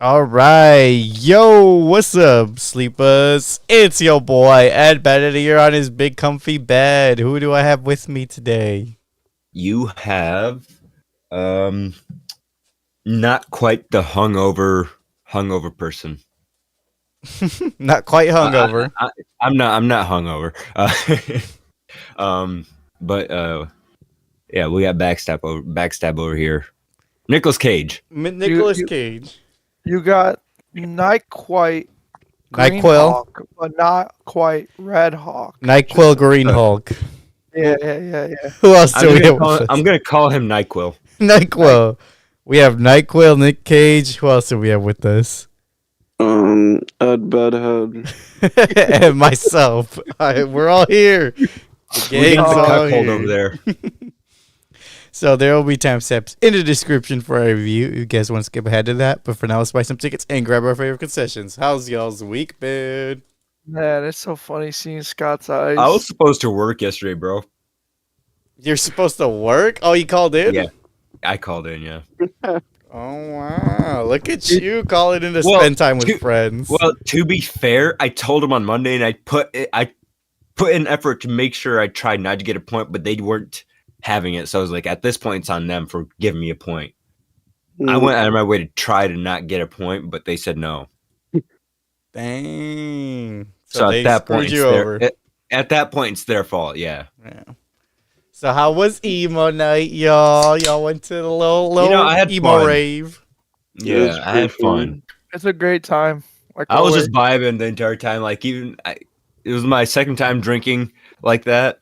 All right, yo, what's up, sleepers? It's your boy Ed Bennett here on his big comfy bed. Who do I have with me today? You have not quite the hungover person. Not quite hungover. I'm not hungover. But yeah, we got backstab over here. Nicolas Cage. Nicolas Cage. You got not quite Green NyQuil. Hawk, but not quite Red Hawk. NyQuil Green Hulk. Yeah. Who else do we have? I'm gonna call him NyQuil. NyQuil. We have NyQuil, Nick Cage. Who else do we have with us? Ed Bedhead. And myself. We're all here. The We gang's got the all cuckold here. over there. So there will be timestamps in the description for our review. You guys want to skip ahead to that? But for now, let's buy some tickets and grab our favorite concessions. How's y'all's week been? Man, it's so funny seeing Scott's eyes. I was supposed to work yesterday, bro. You're supposed to work? Oh, you called in? Yeah, I called in. Yeah. Oh, wow. Look at you calling in to Well, spend time with friends. Well, to be fair, I told him on Monday, and I put in effort to make sure I tried not to get a point, but they weren't having it. So I was like, at this point, it's on them for giving me a point. I went out of my way to try to not get a point, but they said no. Dang. So they at that screwed point, you over. At that point, it's their fault. Yeah. Yeah. So how was emo night, y'all? Y'all went to the little I had emo fun. rave. Yeah, I had fun. It's a great time. Like I was always. just vibing the entire time. Like it was my second time drinking like that.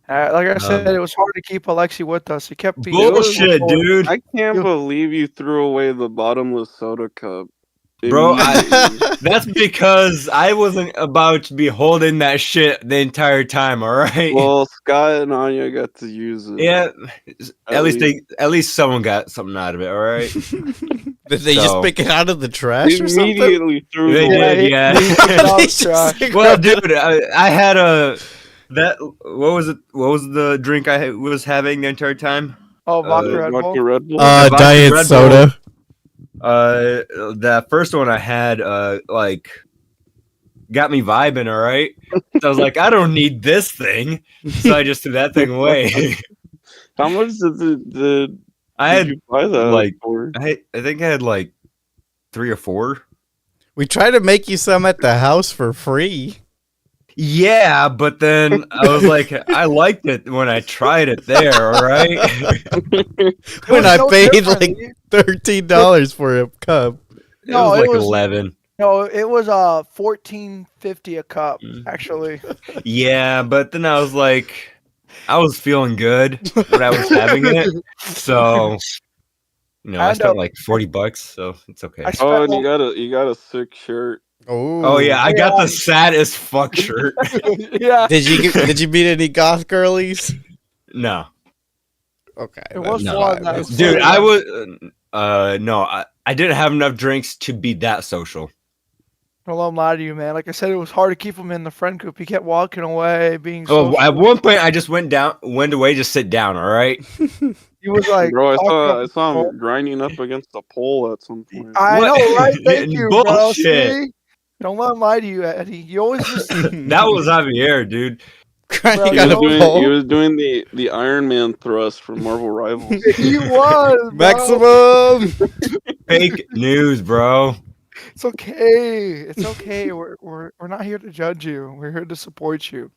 Like I said, it was hard to keep Alexi with us. He kept being Bullshit, dude. I can't believe you threw away the bottomless soda cup. Bro, Immediately. That's because I wasn't about to be holding that shit the entire time. All right. Well, Scott and Anya got to use it. Yeah. At least someone got something out of it. All right. Did they just So- pick it out of the trash or something? Immediately threw They it away. did, yeah. They It's just- Well, dude, I had what was it? What was the drink I was having the entire time? Oh, vodka Red Bull. Vodka Red Bull. Vodka Diet Red Bull. soda. The first one I had, like, got me vibing. All right, so I was like, I don't need this thing, so I just threw that thing away. How much did I had you buy that like- for? I think I had like 3 or 4. We tried to make you some at the house for free. Yeah, but then I was like, I liked it when I tried it there. All right. When I No paid different. like $13 for a cup. It No, was it like was- 11. No, it was $14.50 a cup. Mm. Actually, Yeah, but then I was like, I was feeling good when I was having it, so I I spent know. like $40, so it's okay. I Oh, and spent you got a sick shirt. Oh yeah, I got the sad as fuck shirt. yeah. Did you meet any goth girlies? No, Okay. It was no, one that was dude, funny. I was no, I didn't have enough drinks to be that social. Don't let him lie to you, man. Like I said, it was hard to keep him in the friend group. He kept walking away, being Oh, social. at one point I just went away to sit down. All right. He was like, Bro, I talking- saw him grinding up against the pole at some point. I What? know, right? Thank you, bro. Bullshit. See? Don't let him lie to you, Eddie. You always just That was Javier, dude. Grinding Bro, on a you pole. He was doing the Iron Man thrust from Marvel Rivals. he was bro. Maximum. Fake news, bro. It's okay. It's okay. We're not here to judge you. We're here to support you.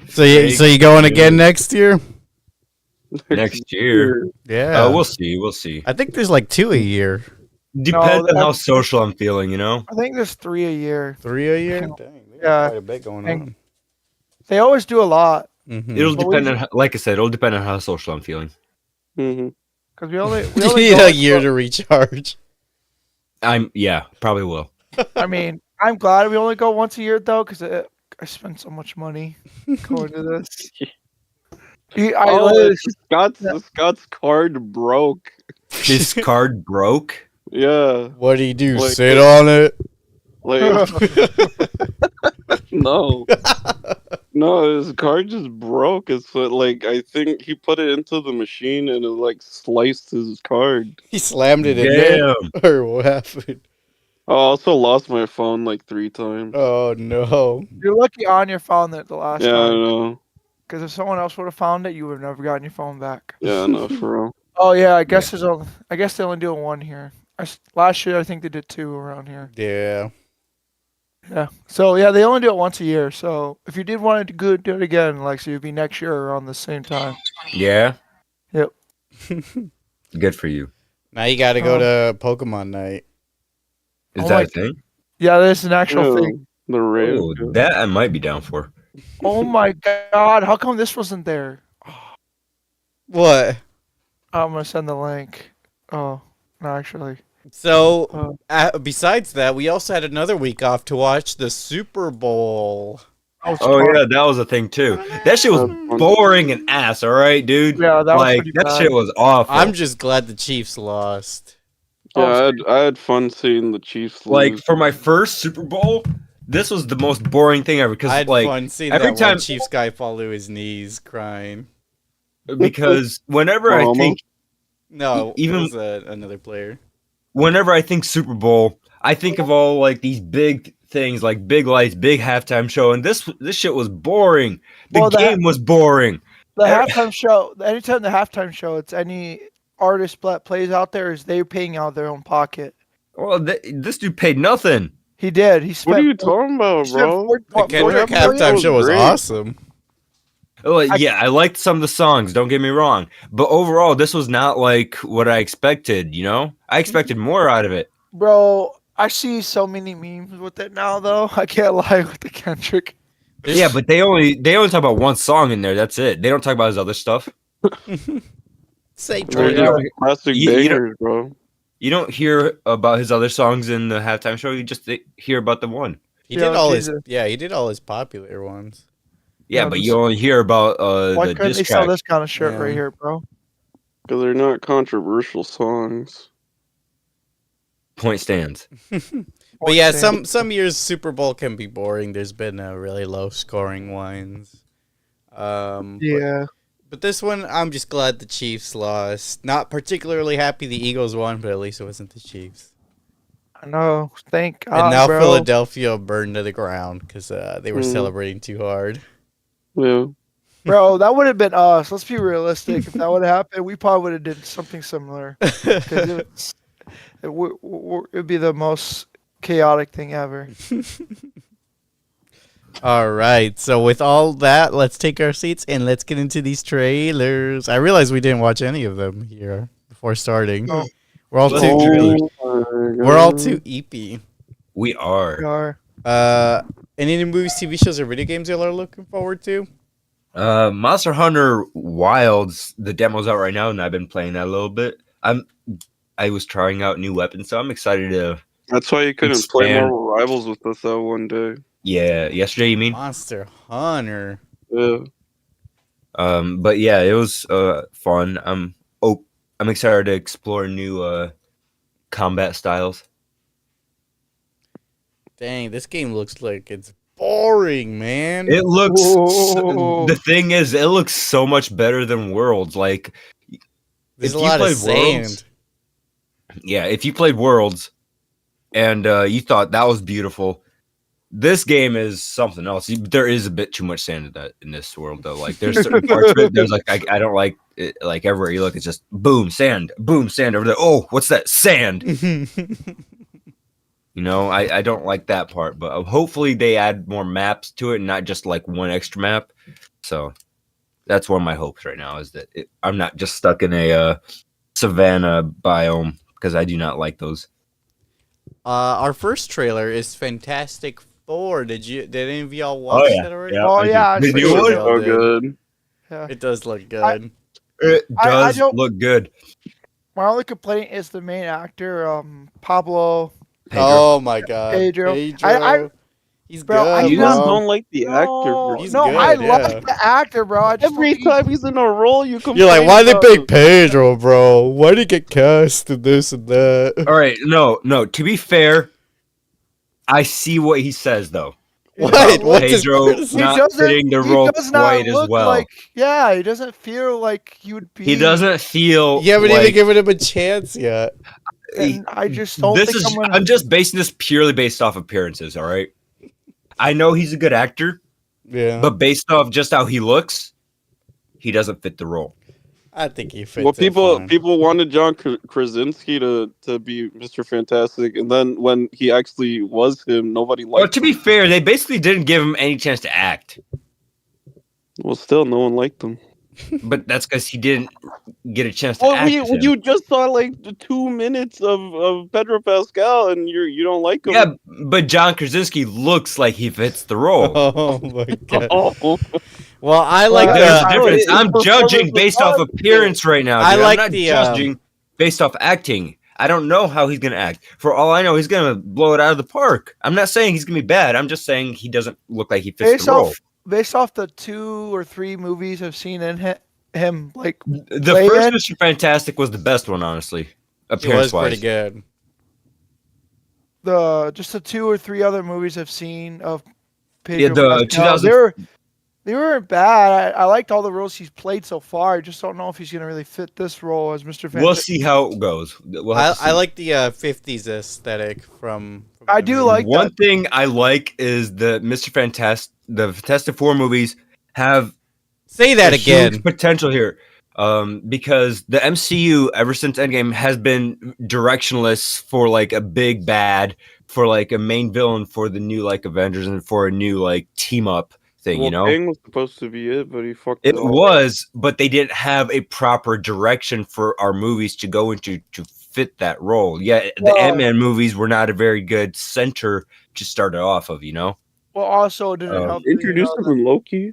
So you going again next year? Next year. Yeah. We'll see. We'll see. I think there's like 2 a year. Depends on how that's- social I'm feeling, you know? I think there's 3 a year. 3 a year? Dang, they got Yeah. quite a bit going And- on. They always do a lot Mhm. It'll But depend on, like I said, it'll depend on how social I'm feeling. hmm because we only You need go a year to recharge. Probably will. I mean, I'm glad we only go once a year though, because I spend so much money going to this. I literally- Scott's card broke. His card broke. Yeah, What do you do? Like- Sit on it? like No. No, his card just broke. It's like I think he put it into the machine and it like sliced his card. He slammed it in there, Damn. or what happened? I also lost my phone like 3 times. Oh no! You're lucky Anya found it the last Yeah, I time. know. Because if someone else would have found it, you would have never gotten your phone back. Yeah, no, for real. Oh yeah, I guess I guess they only do one here. Last year I think they did 2 around here. Yeah. Yeah. So yeah, they only do it once a year. So if you did want to do it again, like so, it'd be next year around the same time. Yeah. Yep. Good for you. Now you got to go to Pokemon night. Is Oh that my- a thing? Yeah, that's an actual Yeah, thing. the rave. Oh, that I might be down for. Oh my god, how come this wasn't there? What? I'm gonna send the link. Oh, no, actually. So, besides that, we also had another week off to watch the Super Bowl. Oh yeah, that was a thing too. That shit was boring and ass. All right, dude. Yeah, that was like pretty that bad. shit was awful. I'm just glad the Chiefs lost. Yeah, I had fun seeing the Chiefs like lose. for my first Super Bowl, this was the most boring thing ever. I Because had like fun seeing every that time- one Chiefs guy fall to his knees crying. because whenever I Almost. think No, Even- it was another player. whenever I think Super Bowl, I think of all like these big things like big lights, big halftime show, and this shit was boring. The Well, game was boring. The halftime show. Anytime the halftime show, it's any artist that plays out there is they paying out of their own pocket. Well, this dude paid nothing. He did. He spent. What are you talking about, bro? The Kendrick halftime show was great. awesome. Like, yeah, I liked some of the songs. Don't get me wrong, but overall, this was not like what I expected. You know, I expected more out of it. Bro, I see so many memes with it now, though. I can't lie with the Kendrick. Yeah, but they only talk about one song in there. That's it. They don't talk about his other stuff. Say They're Yeah. just classic You don't- bangers, bro. You don't hear about his other songs in the halftime show. You just hear about the one. He Yeah, did all Jesus. he did all his popular ones. Yeah, Yeah, but this- you only hear about Why the couldn't diss they sell track. this kind of shirt Yeah. right here, bro? Because they're not controversial songs. Point stands. But yeah, Point some years Super Bowl can be boring. There's been really low scoring ones. Yeah. But this one, I'm just glad the Chiefs lost. Not particularly happy the Eagles won, but at least it wasn't the Chiefs. I know. Thank God, And now bro. Philadelphia burned to the ground because they were Mm. celebrating too hard. Yeah. Bro, that would have been us. Let's be realistic. If that would have happened, we probably would have did something similar. 'Cause it'd be the most chaotic thing ever. All right, so with all that, let's take our seats and let's get into these trailers. I realized we didn't watch any of them here before starting. No. We're all Let's too do trailers. we're all too eepy. We are. We are. Any movies, TV shows, or video games y'all are looking forward to? Monster Hunter Wilds. The demo's out right now, and I've been playing that a little bit. I was trying out new weapons, so I'm excited to. That's why you couldn't play Expand. Marvel Rivals with us that one day. Yeah, yesterday you mean? Monster Hunter. Yeah. But yeah, it was fun. I'm excited to explore new combat styles. Dang, this game looks like it's boring, man. It looks. Whoa. The thing is, it looks so much better than Worlds. Like, There's if a you lot of played Worlds- sand. yeah, if you played Worlds, and you thought that was beautiful, this game is something else. There is a bit too much sand in this world, though. Like, there's certain parts of it. There's like I don't like it. Like everywhere you look, it's just boom sand over there. Oh, what's that sand? You know, I don't like that part, but hopefully they add more maps to it and not just like one extra map. So that's one of my hopes right now is that I'm not just stuck in a savanna biome because I do not like those. Our first trailer is Fantastic Four. Did any of y'all watch Oh, yeah. that already? Oh, I do. yeah, I The saw new it. one? So good. Yeah. It does look good. It I does don't- look good. My only complaint is the main actor, Pablo. Pedro. Oh my god. Pedro. He's Bro, I good, You do just not- don't like the actor. No, He's no, good, I yeah. like the actor, bro. I just don't Every think he- time he's in a role, you complain You're like, why they about pick it. Pedro, bro? Why did he get cast in this and that? All right, no. To be fair, I see what he says though. What? What's his Pedro criticism? not fitting the role does not quite as look well. like. Yeah, he doesn't feel like he would be. He doesn't feel. You haven't like, even given him a chance yet. And I just don't This think is. I'm gonna. I'm just basing this purely based off appearances. All right. I know he's a good actor, Yeah, but based off just how he looks, he doesn't fit the role. I think he fits. Well, it people fine. people wanted John Krasinski to be Mr. Fantastic, and then when he actually was him, nobody Well, liked to him. be fair, they basically didn't give him any chance to act, Well, still, no one liked him. but that's because he didn't get a chance to Well, act. as him. you just saw like the 2 minutes of Pedro Pascal, and you don't like him. Yeah, but John Krasinski looks like he fits the role. Oh my god. Oh, Well, I like Well, There's a the. difference. his I'm performance judging was based off not appearance right now. I Dude. like I'm not the, judging based off acting. I don't know how he's gonna act. For all I know, he's gonna blow it out of the park. I'm not saying he's gonna be bad. I'm just saying he doesn't look like he fits based the role. off the 2 or 3 movies I've seen in him, like The Play first it. Mr. Fantastic was the best one, honestly. It was Appearance pretty wise. good. the 2 or 3 other movies I've seen of Yeah, Pedro the Pascal, 2000 they weren't bad. I liked all the roles he's played so far. I just don't know if he's gonna really fit this role as Mr. Fantastic. We'll see how it goes. We'll have to I see. like the 50s aesthetic from I the do movie. like One that. thing I like is the Mr. Fantastic, the Fantastic Four movies have Say that a huge again. potential here, because the MCU ever since Endgame has been directionless for like a big bad, for like a main villain for the new like Avengers and for a new like team up thing. well, You know, Kang was supposed to be it, but he fucked it all up. was, but they didn't have a proper direction for our movies to go into to fit that role. Yeah, the Well- Ant-Man movies were not a very good center to start it off of. You know. Well, also it didn't help. that, you Introduced know, him in Loki.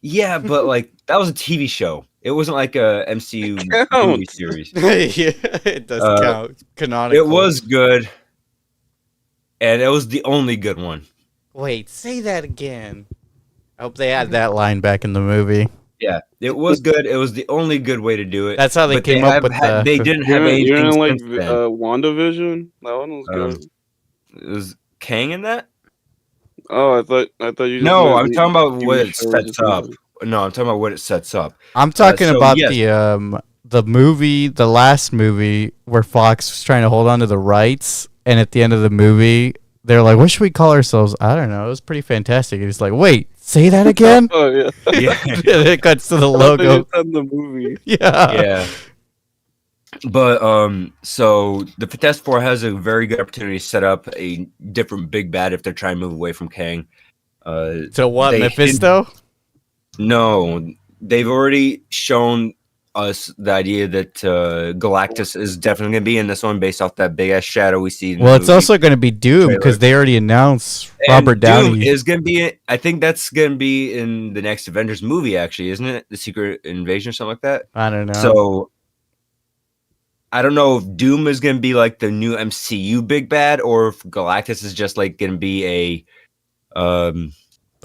Yeah, but like that was a TV show. It wasn't like a MCU movie Counts. series. Yeah, it does count. Canonical. It was good, and it was the only good one. Wait, say that again. I hope they add that line back in the movie. Yeah, it was good. It was the only good way to do it. That's how they But came up with the. They didn't You have didn't, you anything didn't like since then. WandaVision? That one was Um, good. Was Kang in that? Oh, I thought you. Just No, meant I'm the talking about TV what it show sets or up. something. No, I'm talking about what it sets up. I'm talking so about yes. the movie, the last movie where Fox was trying to hold on to the rights, and at the end of the movie, they're like, "What should we call ourselves?" I don't know. It was pretty fantastic. And it's like, "Wait, say that again." Oh yeah. Yeah, It cuts to the I thought they logo. said in the movie. Yeah. yeah. But so the Fantastic Four has a very good opportunity to set up a different big bad if they're trying to move away from Kang. So what, They Mephisto? No, they've already shown us the idea that Galactus is definitely going to be in this one based off that big ass shadow we see. In Well, the it's movie. also going to be Doom trailer. because they already announced And Robert Doom Downey. is going to be. I think that's going to be in the next Avengers movie, actually, isn't it? The Secret Invasion or something like that. I don't know. So I don't know if Doom is going to be like the new MCU big bad, or if Galactus is just like going to be a.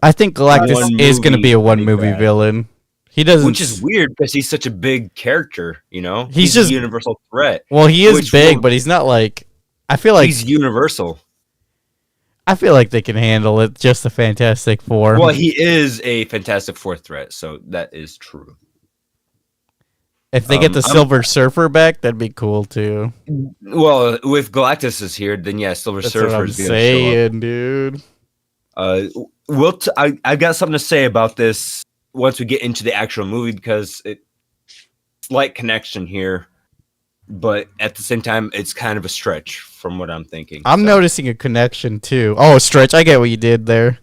I think Galactus one is going to movie be a one big movie bad. villain. He doesn't. Which is weird because he's such a big character, you know. He's just- a universal threat. Well, he is which big, will- but he's not like. I feel like He's universal. they can handle it. Just the Fantastic Four. Well, he is a Fantastic Four threat, so that is true. If they get the I'm- Silver Surfer back, that'd be cool too. Well, with Galactus is here, then yeah, Silver That's Surfer what I'm is going to show up. saying, dude. I've got something to say about this once we get into the actual movie because it's slight connection here, but at the same time, it's kind of a stretch from what I'm thinking. I'm so. noticing a connection too. Oh, Stretch, I get what you did there.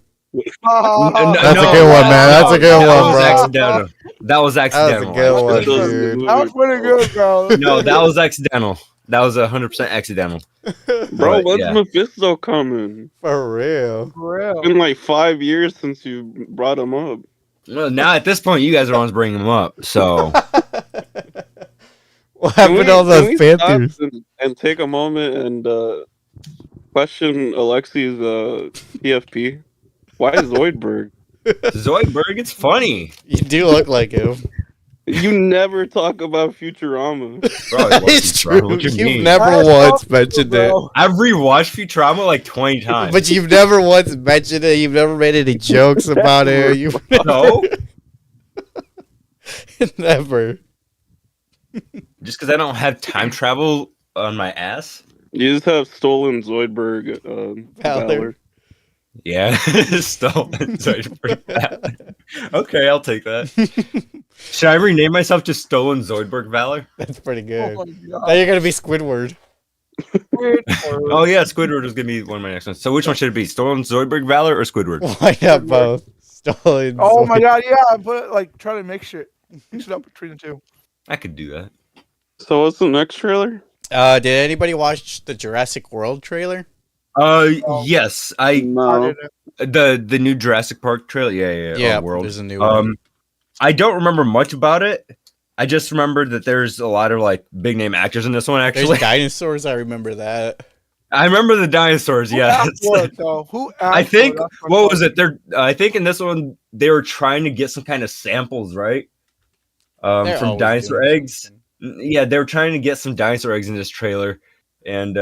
Oh, That's a good one, man. That's a good that one, was bro. accidental. That was That was accidental. a good one, It does in the dude. movie. that was pretty good, bro. No, that was accidental. That was 100% accidental. Bro, But, when's yeah. Mephisto coming? For real. For real. It's been like 5 years since you brought him up. Well, now at this point, you guys are the ones bringing them up. So What Can happened to all can those we stop Panthers? and take a moment and question Alexi's PFP? Why Zoidberg? Zoidberg, it's funny. You do look like him. You never talk about Futurama. Bro, I love It's Futurama. true. What you You've mean? never That's once awesome, mentioned it. bro. I've rewatched Futurama like 20 times. But you've never once mentioned it. You've never made any jokes about it. You've no, never. just because I don't have time travel on my ass. You just have stolen Zoidberg Valor. Valor. Yeah, stolen. Sorry, pretty bad. Okay, I'll take that. Should I rename myself to Stolen Zoidberg Valor? That's pretty Oh good. my Now god. you're gonna be Squidward. Oh yeah, Squidward was gonna be one of my next ones. So which one should it be? Stolen Zoidberg Valor or Squidward? Why not both? Stolen. Oh my Zoid- god, yeah, I put it like try to mix it up between the two. I could do that. So what's the next trailer? Did anybody watch the Jurassic World trailer? Yes, I No. the new Jurassic Park trailer. Yeah, World. There's a new one. I don't remember much about it. I just remember that there's a lot of like big name actors in this one. There's Actually, dinosaurs. I remember that. I remember the dinosaurs. Who Yeah, asked for it, though? Who asked I think for it? That's what was it? I think in this one they were trying to get some kind of samples, right? They're From always dinosaur doing eggs. something. Yeah, they were trying to get some dinosaur eggs in this trailer, and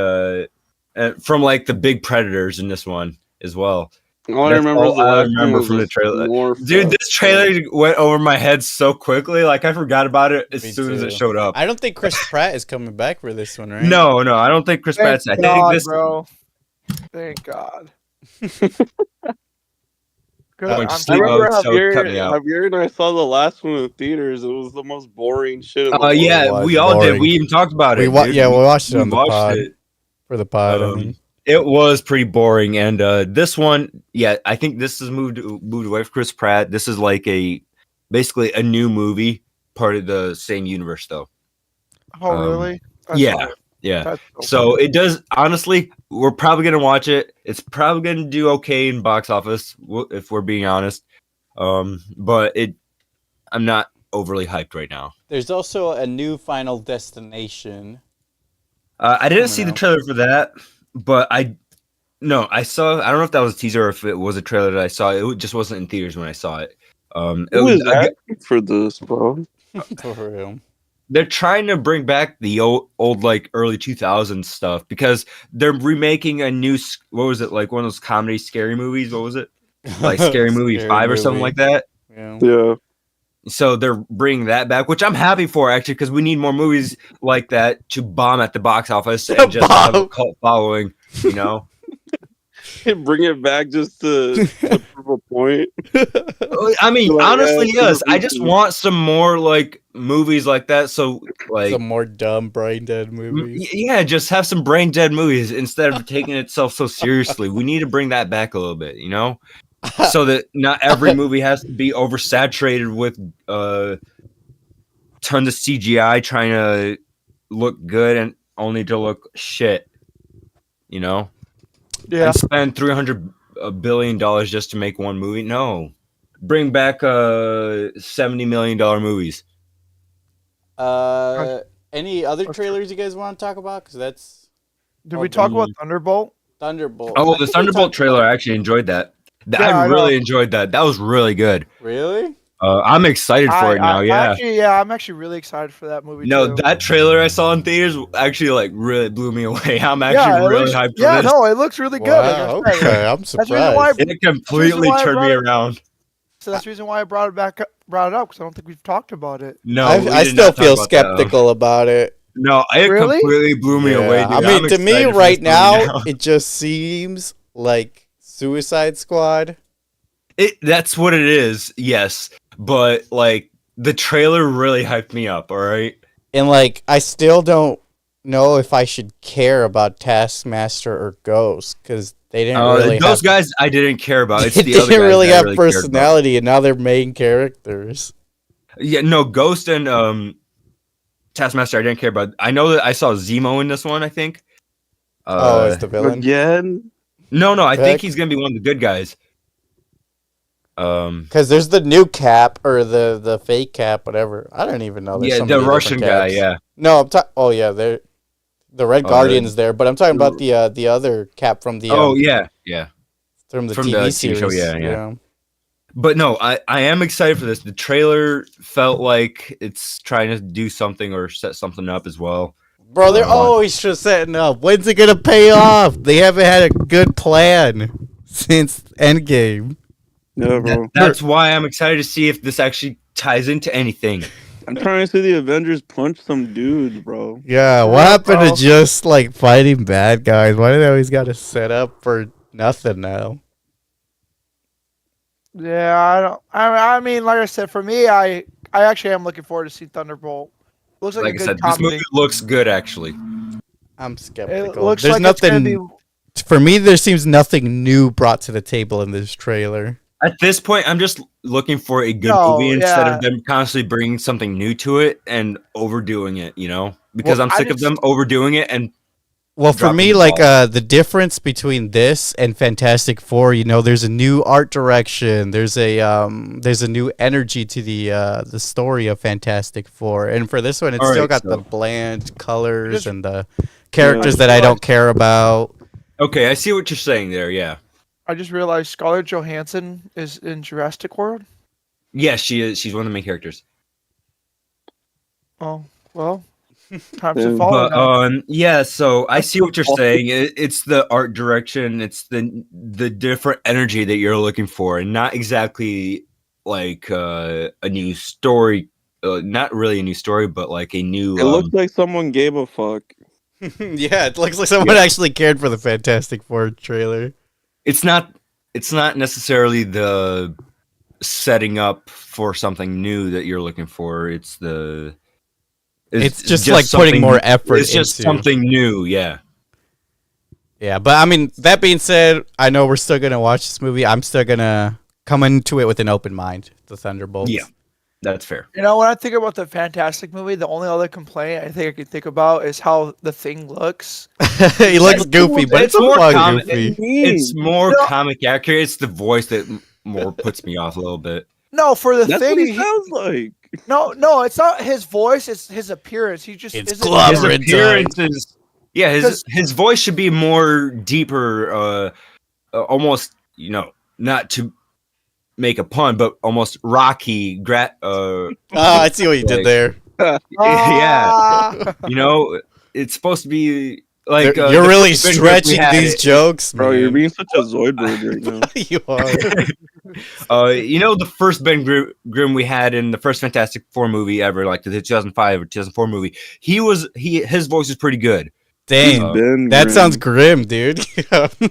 from like the big predators in this one as well. All I That's remember, all is the I last remember one was from the just trailer. more Dude, this trailer went over my head so quickly. Like I forgot about it as Me soon as it too. showed up. I don't think Chris Pratt is coming back for this one, right? No, I don't think Chris Pratt's. I Thank think God, this. bro. Thank God. Good. I went to I'm- I sleep remember mode, so cut me out. Javier and I saw the last one in the theaters. It was the most boring shit in the world. Yeah, was we all boring. did. We even talked about it. dude. We watched it We on the watched pod it. for the pod. I Um, mean. It was pretty boring, and this one, yeah, I think this is moved away from Chris Pratt. This is like basically a new movie, part of the same universe, though. Oh, really? That's yeah, fine. yeah. That's So it does. Honestly, we're probably gonna watch it. It's probably gonna do okay in box office, if we're being honest. But I'm not overly hyped right now. There's also a new Final Destination. I didn't Coming see the out. trailer for that, but I saw. I don't know if that was a teaser or if it was a trailer that I saw. It just wasn't in theaters when I saw it. It Who was, is acting for this, bro? For real. they're trying to bring back the old like early 2000s stuff because they're remaking a new. What was it, like one of those comedy scary movies? What was it, like Scary Movie 5 or something like that? Yeah. Yeah. So they're bringing that back, which I'm happy for actually, because we need more movies like that to bomb at the box office and just have a Bomb. cult following. You know, Bring it back just to prove a point. I mean, Like, honestly, yeah, yes. I just want some more like movies like that. So like, Some more dumb brain dead movies. yeah, just have some brain dead movies instead of taking itself so seriously. We need to bring that back a little bit, you know, so that not every movie has to be oversaturated with tons of CGI trying to look good and only to look shit. You know, Yeah. and spend $300 billion just to make one movie. No, bring back $70 million movies. Any other That's trailers you guys want to talk about? Because that's Did we talk about Thunderbolt? Thunderbolt. Oh, I the think we Thunderbolt talked trailer. about- I actually enjoyed that. Yeah, I I know. really enjoyed that. That was really good. Really? I'm excited for it now. Yeah. I'm actually really excited for that movie. No, too. that trailer I saw in theaters actually like really blew me away. I'm actually it really looks, hyped for yeah, this. no, it looks really good. Like Wow, I said. okay, I'm the reason why surprised. It completely why I turned me brought it- around. So that's the reason why I brought it up because I don't think we've talked about it. No, we I did still not talk feel about that. skeptical about it. No, it Really? completely blew me away. Yeah, Dude. I mean, I'm to me, excited for right this movie now, it just seems like Suicide Squad. That's what it is. Yes, but like the trailer really hyped me up. All right. And like, I still don't know if I should care about Taskmaster or Ghost because they didn't really those have, guys I didn't care about. It's they the other didn't guys really that I have really cared about. personality, and now they're main characters. Yeah, no, Ghost and Taskmaster I didn't care about. I know that I saw Zemo in this one, I think. As the villain. Again? No, I think Heck. he's gonna be one of the good guys. Because there's the new Cap or the fake Cap, whatever. I don't even know. There's Yeah, so the many Russian different guy, Caps. yeah. No, I'm talking. Oh yeah, they're the Red Oh, Guardian's there, but I'm talking about the other Cap from the Oh from yeah. the from TV the TV series. show, yeah. But no, I am excited for this. The trailer felt like it's trying to do something or set something up as well. Bro, they're always just setting up. When's it gonna pay off? They haven't had a good plan since Endgame. Yeah, bro. That's why I'm excited to see if this actually ties into anything. I'm trying to see the Avengers punch some dudes, bro. Yeah, what happened to just like fighting bad guys? Why do they always gotta set up for nothing now? Yeah, I don't. I mean, like I said, for me, I actually am looking forward to see Thunderbolt. Looks like a Like I good said, this comedy. movie looks good actually. I'm It skeptical. looks There's like it's gonna nothing be. for me. There seems nothing new brought to the table in this trailer. At this point, I'm just looking for a good No, movie instead yeah. of them constantly bringing something new to it and overdoing it, you know? Because Well, I'm I sick of them just- overdoing it and Well, for dropping me, the like ball. the difference between this and Fantastic Four, you know, there's a new art direction. There's a new energy to the story of Fantastic Four, and for this one, it's still Alright, got the so- bland colors Just- and the characters Yeah. that I don't care about. okay, I see what you're saying there, yeah. I just realized Scarlett Johansson is in Jurassic World. Yes, she is. She's one of the main characters. Oh well, time Yeah, to follow But now. yeah, so I see what you're saying. It's the art direction, it's the different energy that you're looking for, and not exactly like a new story. Not really a new story, but like a new. It looks like someone gave a fuck. Yeah, it looks like someone actually cared for the Fantastic Four trailer. It's not necessarily the setting up for something new that you're looking for. It's It's just like putting something- more effort It's just into- something new, yeah. Yeah, but I mean, that being said, I know we're still gonna watch this movie. I'm still gonna come into it with an open mind. The Thunderbolts. Yeah. That's fair. You know, when I think about the Fantastic movie, the only other complaint I think I could think about is how the Thing looks. He looks goofy, but It's it's more more common- goofy. It's more No. comic accurate. It's the voice that more puts me off a little bit. No, for the That's Thing, what he sounds like. no, it's not his voice; it's his appearance. He just It's isn't- Glover. His Clobbering appearance is his 'Cause- his voice should be more deeper, almost not to make a pun, but almost Rocky. I see what you did Like- there. Yeah, Ah. it's supposed to be like You're the really first big group we stretching had, these jokes, Bro, you're man. being such a Zoidberg right now. You are. The first Ben Grimm we had in the first Fantastic Four movie ever, like the 2005 or 2004 movie. His voice is pretty good. Dang, Ben that Grimm. sounds grim, dude.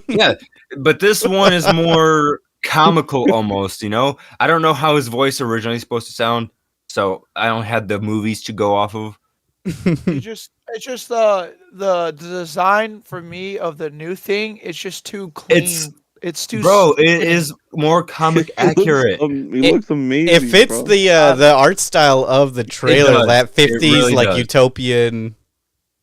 Yeah, but this one is more comical almost. I don't know how his voice originally supposed to sound, so I don't have the movies to go off of. it's just the design for me of the new Thing. It's just too clean. It's too Bro, it stupid. is more comic He looks accurate. He looks amazing. It fits bro. the art style of the trailer, does. that It 50s really like does. utopian.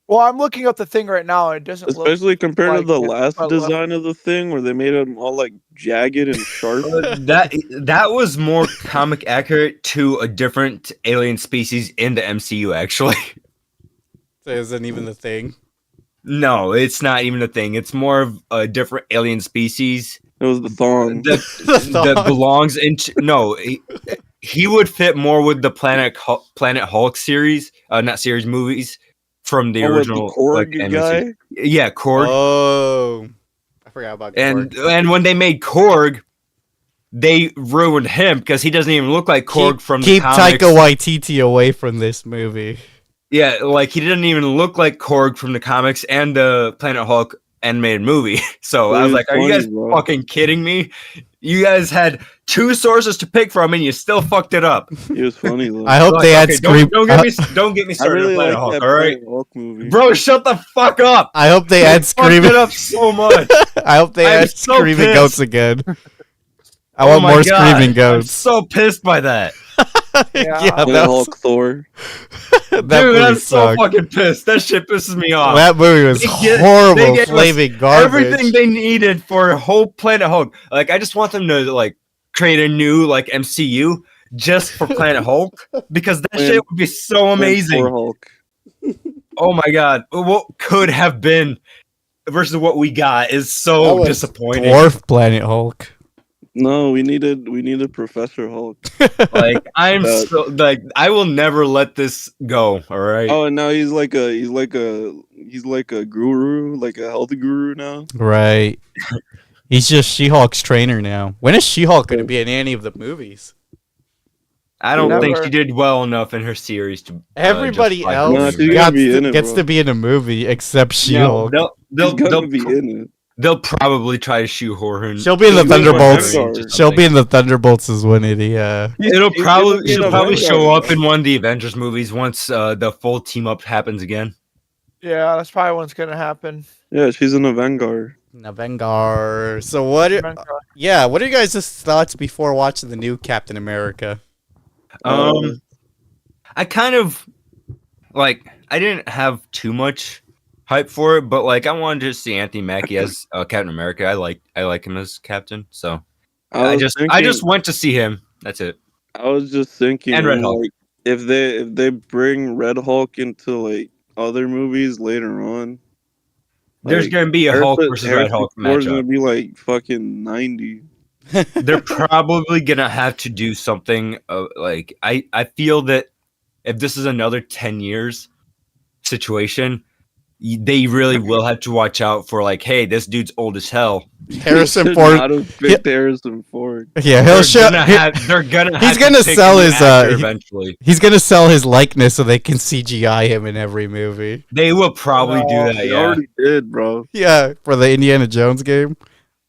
Well, I'm looking up the Thing right now. And it doesn't look. Especially compared like to the it, last but design of the Thing, where they made them all like jagged and sharp. That was more comic accurate to a different alien species in the MCU. Actually, That isn't even the thing. no, it's not even a thing. It's more of a different alien species It was the thong. that belongs into. No, he would fit more with the Planet Hulk series, not series, movies from the Oh, with the original Korg MCU. guy? Yeah, Korg. Oh, I forgot about and Korg. and when they made Korg, they ruined him because he doesn't even look like Korg from the keep comics. Taika Waititi away from this movie. Yeah, like he didn't even look like Korg from the comics and the Planet Hulk animated movie. So I was It like, was are you guys funny, bro. fucking kidding me? You guys had two sources to pick from and you still fucked it up. He was funny though. I hope Like, they had okay, Scream. don't get me I started really on Planet like Hulk, that all right? Planet Hulk movie. Bro, shut the fuck up. I hope they had Fucked Screaming. it up so much. I hope they I'm had so Screaming pissed. Goats again. I Oh want my more God, Screaming I'm Goats. so pissed by that. Yeah, Yeah. Planet that, Hulk Thor. that Dude, movie I'm so sucked. fucking pissed. That shit pisses me off. That movie was They get- they horrible, gave us flaming garbage. Everything they needed for a whole Planet Hulk. Like, I just want them to like create a new like MCU just for Planet Hulk because that Planet- shit would be so Thor amazing. Hulk. Oh my god, what could have been versus what we got is That so was disappointing. Dwarf Planet Hulk. No, we needed Professor Hulk. Like I'm Uh, so like I will never let this go. All right. Oh, and now he's like a guru, like a health guru now. Right. He's just She-Hulk's trainer now. When is She-Hulk going to be in any of the movies? I don't think Never. she did well enough in her series to. Everybody justify else Nah, her she's being gonna gets, be in it, gets bro. to be in a movie except there. No, She-Hulk. He's gonna be in it. they'll probably try to shoehorn. She'll be in the She'll be in Thunderbolts. Vanguard. She'll be in the Thunderbolts as one of the. She'll She's probably gonna be in she'll a probably Vanguard, show up bro. in one of the Avengers movies once the full team up happens again. Yeah, that's probably what's gonna happen. Yeah, she's in a Vanguard. Navengar. So what? Yeah, what are you guys' thoughts before watching the new Captain America? I kind of like I didn't have too much hype for it, but like I wanted to see Anthony Mackie as Captain America. I like him as Captain, so I was just thinking- went to see him. That's it. I was just thinking, And Red Hulk. like, if they bring Red Hulk into like other movies later on, There's like, gonna be a Hulk Harrison- versus Red Harrison Hulk Ford's gonna matchup. be like fucking 90. They're probably gonna have to do something. Like I feel that if this is another 10 years situation, they really will have to watch out for like, hey, this dude's old as hell. Harrison Should Ford. not have picked Harrison Ford. Yeah, he'll show. They're gonna. he's Have gonna to pick sell a new his, actor he- eventually. He's gonna sell his likeness so they can CGI him in every movie. They will probably No, do that. They Yeah. already did, bro. Yeah, for the Indiana Jones game,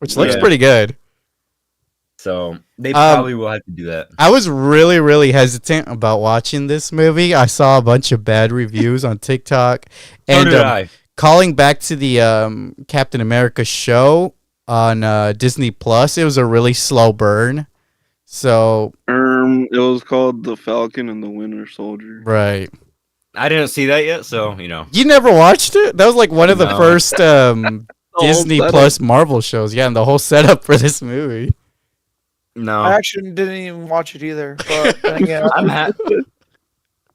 which looks Yeah. pretty good. So they probably will have to do that. I was really, really hesitant about watching this movie. I saw a bunch of bad reviews on TikTok, So and did I. calling back to the Captain America show on Disney Plus, it was a really slow burn. So It was called The Falcon and the Winter Soldier. right, I didn't see that yet, so you know. you never watched it? That was like one of the No. first Disney setup. Plus Marvel shows. Yeah, and the whole setup for this movie. No, I actually didn't even watch it either. But then again, I'm happy.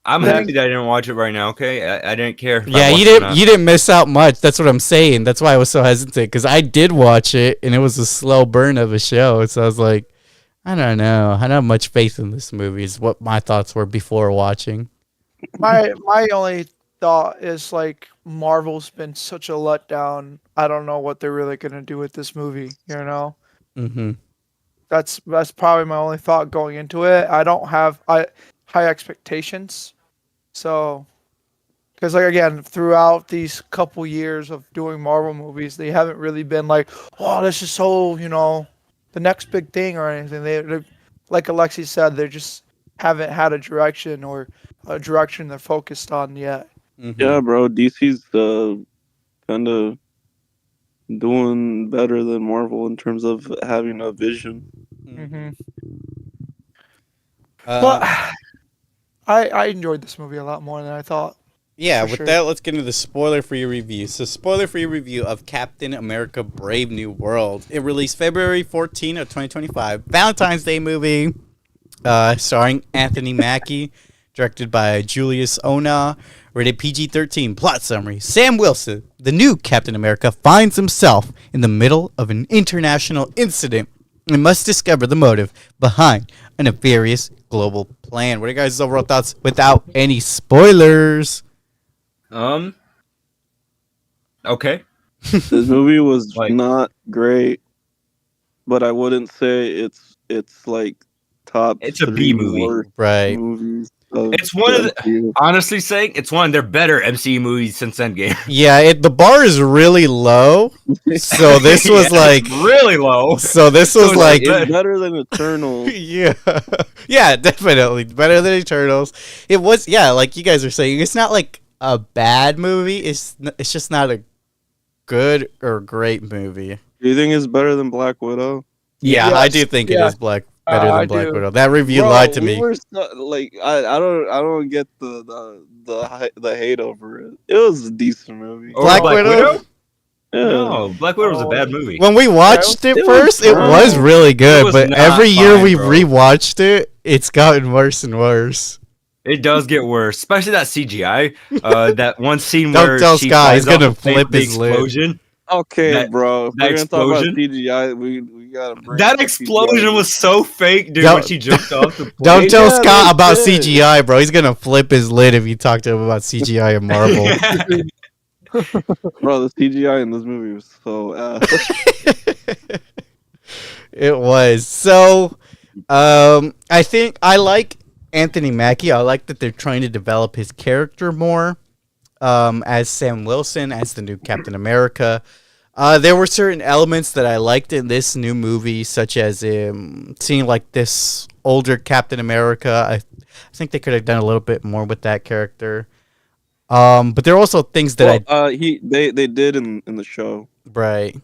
I'm Then- happy that I didn't watch it right now. Okay, I didn't care. if I Yeah, watched you it or didn't. not. You didn't miss out much. That's what I'm saying. That's why I was so hesitant because I did watch it and it was a slow burn of a show. So I was like, I don't know. I don't have much faith in this movie. Is what my thoughts were before watching. my only thought is like Marvel's been such a letdown. I don't know what they're really gonna do with this movie. You know, Mm-hmm. that's probably my only thought going into it. I don't have high expectations, so because like again, throughout these couple years of doing Marvel movies, they haven't really been like, oh, this is so the next big thing or anything. They like Alexi said, they just haven't had a direction or a direction they're focused on yet. Mm-hmm. Yeah, bro. DC's kind of doing better than Marvel in terms of having a vision. Mm-hmm. Uh, But I enjoyed this movie a lot more than I thought. yeah, for with sure. that, let's get into the spoiler-free review. So, spoiler-free review of Captain America: Brave New World. It released February 14 of 2025. Valentine's Day movie, starring Anthony Mackie, directed by Julius Ona. Rated PG-13. Plot summary: Sam Wilson, the new Captain America, finds himself in the middle of an international incident and must discover the motive behind a nefarious global plan. What are you guys' overall thoughts without any spoilers? Okay. This movie was Like- not great, but I wouldn't say it's like top. It's a 3 B movie. worst Right. movies. Of It's one of the- MCU. Honestly saying, it's one of their better MCU movies since Endgame. Yeah, the bar is really low. So this was Yeah, like it's really low. so this was So like It's better than Eternal. yeah. Yeah, definitely better than Eternals. It was like you guys are saying, it's not like a bad movie. It's just not a good or great movie. Do you think it's better than Black Widow? Yeah, Yes, I do think it yeah. is better than I Black do. Widow. That review Bro, lied to we me. were like, I don't get the hate over it. It was a decent movie. Over Black Widow? Yeah. No, Black Widow was a bad movie. When we watched it it was first, it fine. was really good, was but not every year fine, we bro. rewatched it, it's gotten worse and worse. It does get worse, especially that CGI. That one scene Don't where tell she Sky, he's flies off gonna the plane flip with the his lid. explosion. Okay, That- bro. If that we're gonna talk about explosion? CGI, we gotta bring That the explosion CGI. was so fake, dude. Don't- When she jumped off the plane. Don't tell Yeah, Scott about that's it. CGI, bro. He's gonna flip his lid if you talk to him about CGI and Marvel. Bro, the CGI in this movie was so It was. So I think I like Anthony Mackie. I like that they're trying to develop his character more as Sam Wilson, as the new Captain America. There were certain elements that I liked in this new movie, such as seeing like this older Captain America. I think they could have done a little bit more with that character. But there are also things that they did in the show. right.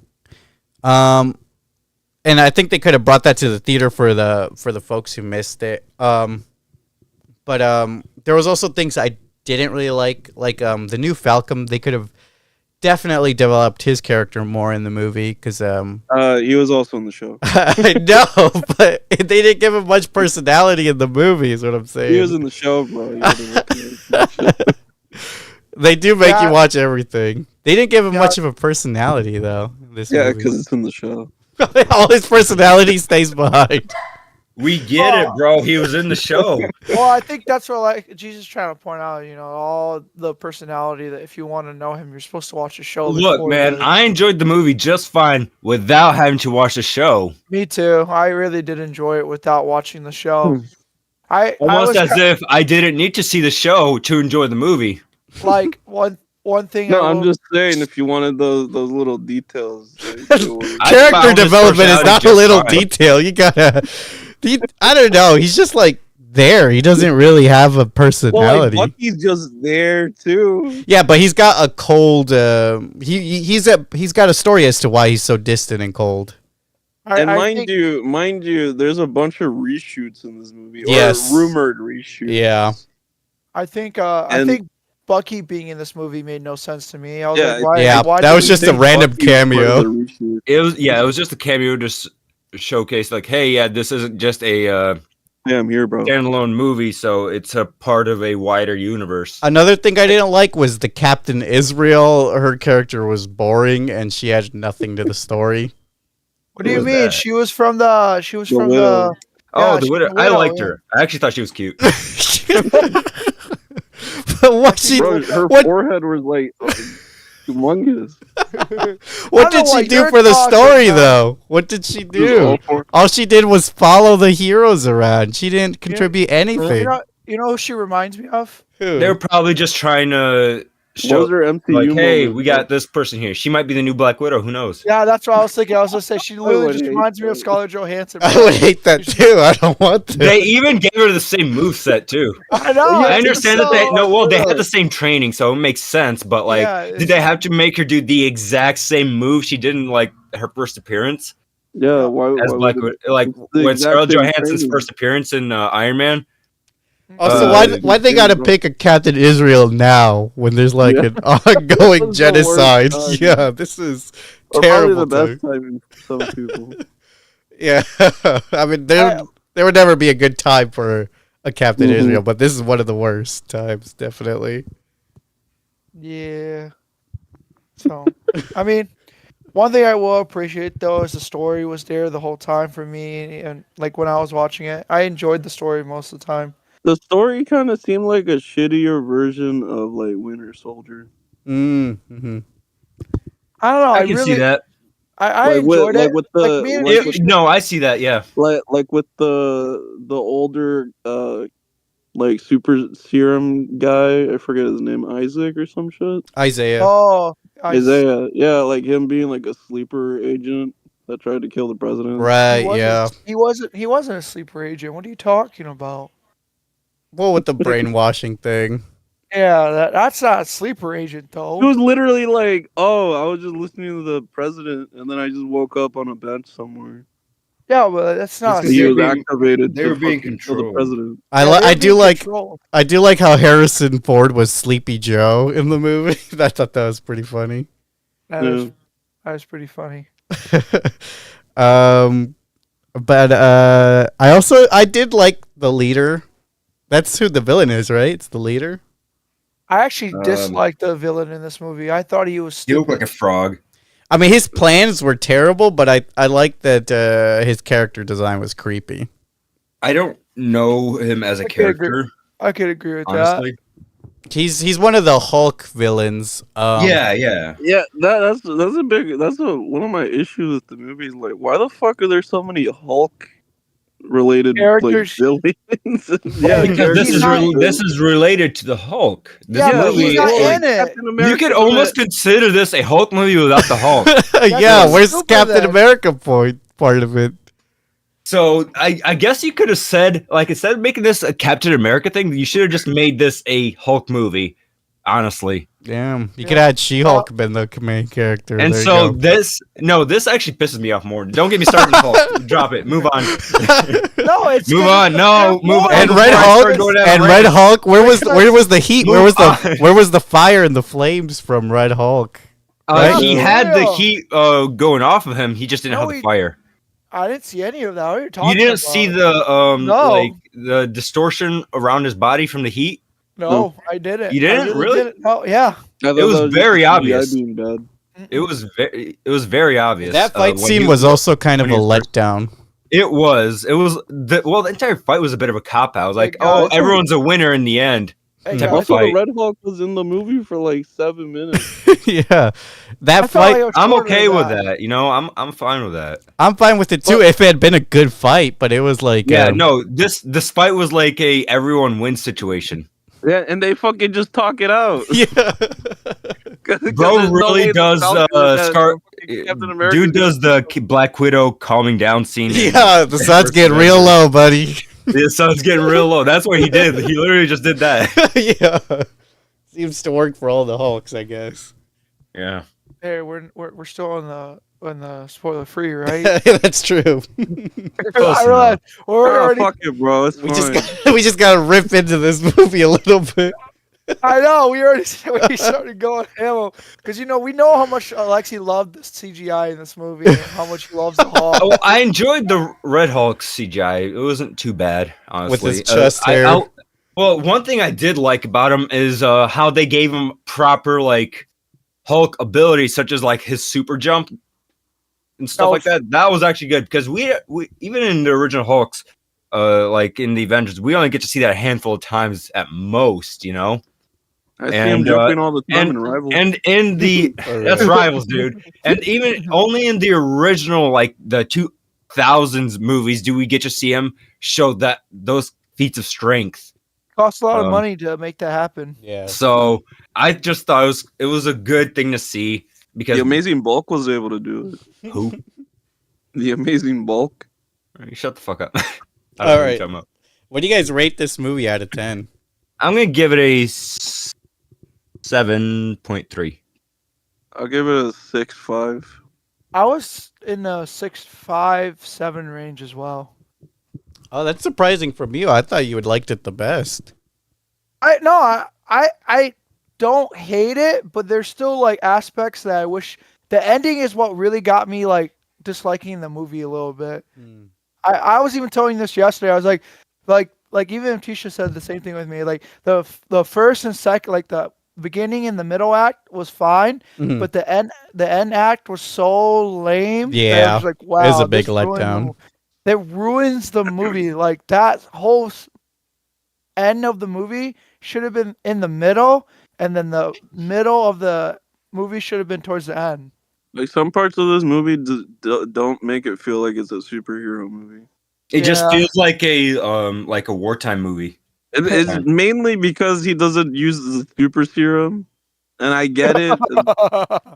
And I think they could have brought that to the theater for the folks who missed it. But there was also things I didn't really like the new Falcon. They could have definitely developed his character more in the movie because He was also in the show. I know, but they didn't give him much personality in the movie. Is what I'm saying. He was in the show, bro. You gotta look at it. They do make Yeah. you watch everything. They didn't give him Yeah. much of a personality though. In this Yeah, movie. because it's in the show. all his personality stays behind. We get it, bro. He was in the show. Well, I think that's what like Jesus trying to point out. You know, all the personality that if you want to know him, you're supposed to watch the show. Look, before man, the- I enjoyed the movie just fine without having to watch the show. Me too. I really did enjoy it without watching the show. Hmm. I Almost was as if I didn't need to see the show to enjoy the movie. like one thing. No, I I'm will- just saying if you wanted those little details. Like, it was- I Character found his development is personality not a just little fine. detail. You gotta. I don't know. He's just like there. He doesn't really have a well, like, personality. Bucky's just there too. Yeah, but he's got a cold. He's got a story as to why he's so distant and cold. And I mind think- you, there's a bunch of reshoots in this movie. Yes. Or rumored reshoots. Yeah. I think And- Bucky being in this movie made no sense to me. I was Yeah, like, why? Yeah, why that did was we just a think- random Bucky's part of cameo. the reshoot. It was just a cameo to showcase, like, hey, yeah, this isn't just a Yeah, I'm here, bro. standalone movie, so it's a part of a wider universe. Another thing I didn't like was the Captain Israel. Her character was boring and she had nothing to the story. What do Who you was mean? that? She was from the. She was The from Widow. the. Oh, Yeah, the she's widow. the I widow, liked yeah. her. I actually thought she was cute. But what she Bro, her what forehead was like humongous. what I did know she what do you're for the talking story about. though? What did she It was do? all for- All she did was follow the heroes around. She didn't contribute anything. You know who she reminds me of? Who? They're probably just trying to What show, was her MCU like, hey, moment? we got this person here. She might be the new Black Widow. Who knows? Yeah, that's what I was thinking. I was gonna say she literally would just hate reminds me of that. Scarlett Johansson. I bro. would hate that too. I don't want to. They even gave her the same move set too. I know. I it's understand that so- they well they had the same training, so it makes sense. But like, Yeah, did they have to make her do the exact same move she did in like her first appearance Yeah, why? as why Black would Widow? it- Like it's the when exact Scarlett same Johansson's training. first appearance in Iron Man. Also, why they gotta pick a Captain Israel now when there's like Yeah. an ongoing This is the worst genocide? time. Yeah, this is Or probably terrible. the best time for some people. Yeah, I mean there would never be a good time for a Captain Mhm. Israel, but this is one of the worst times, definitely. Yeah. So, I mean, one thing I will appreciate though is the story was there the whole time for me, and like when I was watching it, I enjoyed the story most of the time. The story kind of seemed like a shittier version of like Winter Soldier. Mm-hmm. I don't know. I I can really, see that. I Like with- enjoyed like it. with the- Like, me and like Trish- No, I see that. Yeah. Like with the older like super serum guy. I forget his name, Isaac or some shit. Isaiah. oh, Isaiah, yeah, like him being like a sleeper agent that tried to kill the president. Right, wasn't- yeah. He wasn't a sleeper agent. What are you talking about? Well, with the brainwashing thing. Yeah, that's not a sleeper agent though. It was literally like, oh, I was just listening to the president, and then I just woke up on a bench somewhere. Yeah, but that's not. It's He They was were being- activated. they to were being fucking kill the controlled. president. I do like how Harrison Ford was Sleepy Joe in the movie. I thought that was pretty funny. That is pretty funny. But I did like the leader. That's who the villain is, right? It's the leader. I actually disliked the villain in this movie. I thought he was He stupid. looked like a frog. I mean, his plans were terrible, but I like that his character design was creepy. I don't know him as a character, I could agree with honestly. He's one of the Hulk villains. Yeah. Yeah, that's one of my issues with the movie. Is like, why the fuck are there so many Hulk related Characters. like villains? Because this he's is not- this is related to the Hulk. This Yeah, but movie, he's not like, in it. Captain you America could was almost consider this a Hulk movie without the Hulk. Yeah, where's stupid Captain then. America part of it? So I guess you could have said, like, instead of making this a Captain America thing, you should have just made this a Hulk movie. Honestly. Damn, you could have had She-Hulk been the main character. And There you so go. this actually pisses me off more. Don't get me started with Hulk. Drop it. Move on. No, it's Move 'cause on. it's No, the move on. And point. Red Before I Hulk start going down and a Red rant. Hulk. Where was the heat? Where was Move where was the fire and the flames from Red Hulk? Right? He For had the real. heat going off of him. He just didn't No, have the he- fire. I didn't see any of that. What are you talking You didn't about? see the No. like the distortion around his body from the heat. No, I didn't. You didn't? I Really? Didn't. Oh, yeah. It was very obvious. Being bad. It was very obvious. That fight when scene he- was also kind of a when he was first- letdown. It was the entire fight was a bit of a cop out. I was like, Hey, guys. oh, everyone's a winner in the end. Hey, Type guys, of Also, fight. the Red Hulk was in the movie for like 7 minutes. Yeah, that I felt fight. like it was I'm shorter okay than with that. You know, I'm fine with that. I'm fine with it too if it had been a good fight, but it was like Yeah, no, this fight was like a everyone wins situation. Yeah, and they fucking just talk it out. yeah. Bro really does dude does the Black Widow calming down scene. Yeah, the sun's getting real low, buddy. The sun's getting real low. That's what he did. He literally just did that. Yeah, seems to work for all the Hulks, I guess. Yeah. Hey, we're still on the spoiler free, right? That's true. I realized we're Oh, already. fuck it, bro. It's We fine. we just gotta rip into this movie a little bit. I know we started going ammo because we know how much Alexi loved the CGI in this movie and how much he loves the Hulk. Oh, I enjoyed the Red Hulk CGI. It wasn't too bad, honestly. With his chest hair. Well, one thing I did like about him is how they gave him proper like Hulk abilities, such as like his super jump and stuff like that. That was actually good because we even in the original Hulks, like in the Avengers, we only get to see that a handful of times at most, you know. I see him jumping all the time in Rivals. And in the that's Rivals, dude. And even only in the original, like the 2000s movies, do we get to see him show that those feats of strength. Costs a lot of money to make that happen. Yeah. So I just thought it was a good thing to see because The Amazing Bulk was able to do it. who? The Amazing Bulk. Shut the fuck up. All I don't know what right. you're talking about. What do you guys rate this movie out of 10? I'm gonna give it a 7.3. I'll give it a 6.5. I was in the 6.5-7 range as well. Oh, that's surprising from you. I thought you would liked it the best. I don't hate it, but there's still like aspects that I wish. The ending is what really got me like disliking the movie a little bit. I was even telling this yesterday. I was like even if Tisha said the same thing with me. Like the first and second, like the beginning and the middle act was fine, Mhm. but the end act was so lame. that I Yeah, was like, wow, it was a big this ruined letdown. That ruins the movie. Like that whole end of the movie should have been in the middle, and then the middle of the movie should have been towards the end. Like some parts of this movie don't make it feel like it's a superhero movie. It just Yeah. feels like a wartime movie. It's mainly because he doesn't use the super serum, and I get it.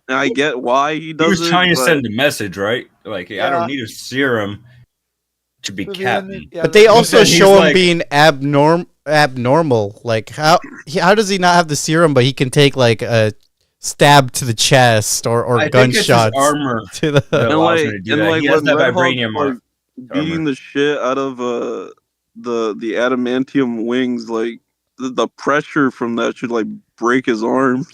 And I get why he He does was it. trying to but send a message, right? Like, I Yeah. don't need a serum to be To be in captain. the- But they the- also said he's show him like- being abnormal. Like how does he not have the serum, but he can take like a stab to the chest or I think it's his gunshots armor. to the. that and allows like, him to do and that. like He has when that Red Hulk, vibranium like, beating armor. the shit out of the adamantium wings, like the pressure from that should like break his arms.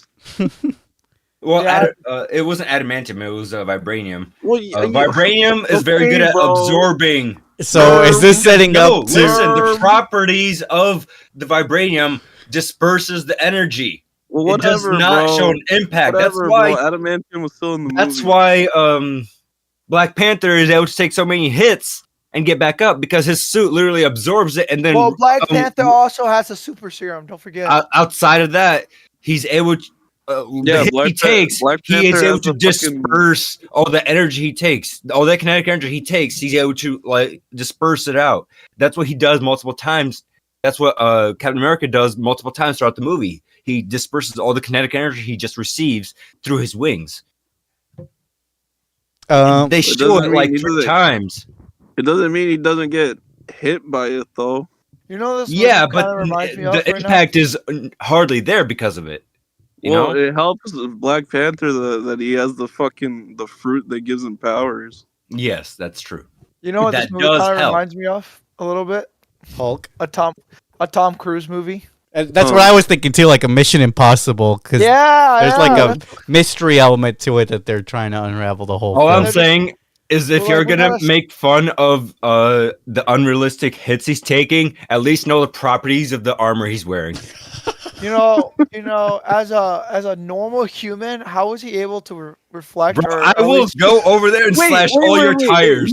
Well, Yeah. it wasn't adamantium; it was vibranium. Well, Vibranium is very good Okay, at bro. absorbing. So is this setting No, up to? listen. The Worm. properties of the vibranium disperses the energy. Well, It does whatever, not bro. show an impact. Whatever, bro. Adamantium was still in the movie. That's why Black Panther is able to take so many hits and get back up because his suit literally absorbs it, and then Well, Black Panther also has a super serum. Don't forget. outside of that, he's able to. The hit he takes, he is able to disperse all the energy he takes, all that kinetic energy he takes. He's able to like disperse it out. That's what he does multiple times. That's what Captain America does multiple times throughout the movie. He disperses all the kinetic energy he just receives through his wings. They show it like 3 times. It doesn't mean he doesn't get hit by it, though. You know this? Yeah, but the impact is hardly there because of it. You know, it helps Black Panther that he has the fruit that gives him powers. Yes, that's true. You know what this movie kind of reminds me of a little bit? Hulk. A Tom Cruise movie. And that's what I was thinking too, like a Mission Impossible, because there's like a mystery element to it that they're trying to unravel the whole. All I'm saying is, if you're gonna make fun of the unrealistic hits he's taking, at least know the properties of the armor he's wearing. You know, as a normal human, how is he able to reflect? Bro, I will go over there and slash all your tires.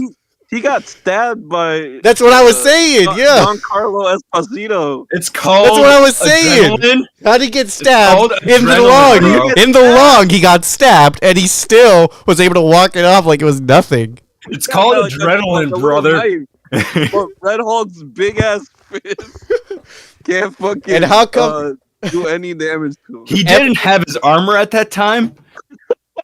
He got stabbed by. That's what I was saying. Yeah, Giancarlo Esposito. It's called. That's what I was saying. Adrenaline. How did he get stabbed in the adrenaline, lung? bro. In the lung, he got stabbed, and he still was able to walk it off like it was nothing. It's called adrenaline, brother. But Red Hulk's big ass fist can't fucking. And how come do any damage to him? He didn't have his armor at that time.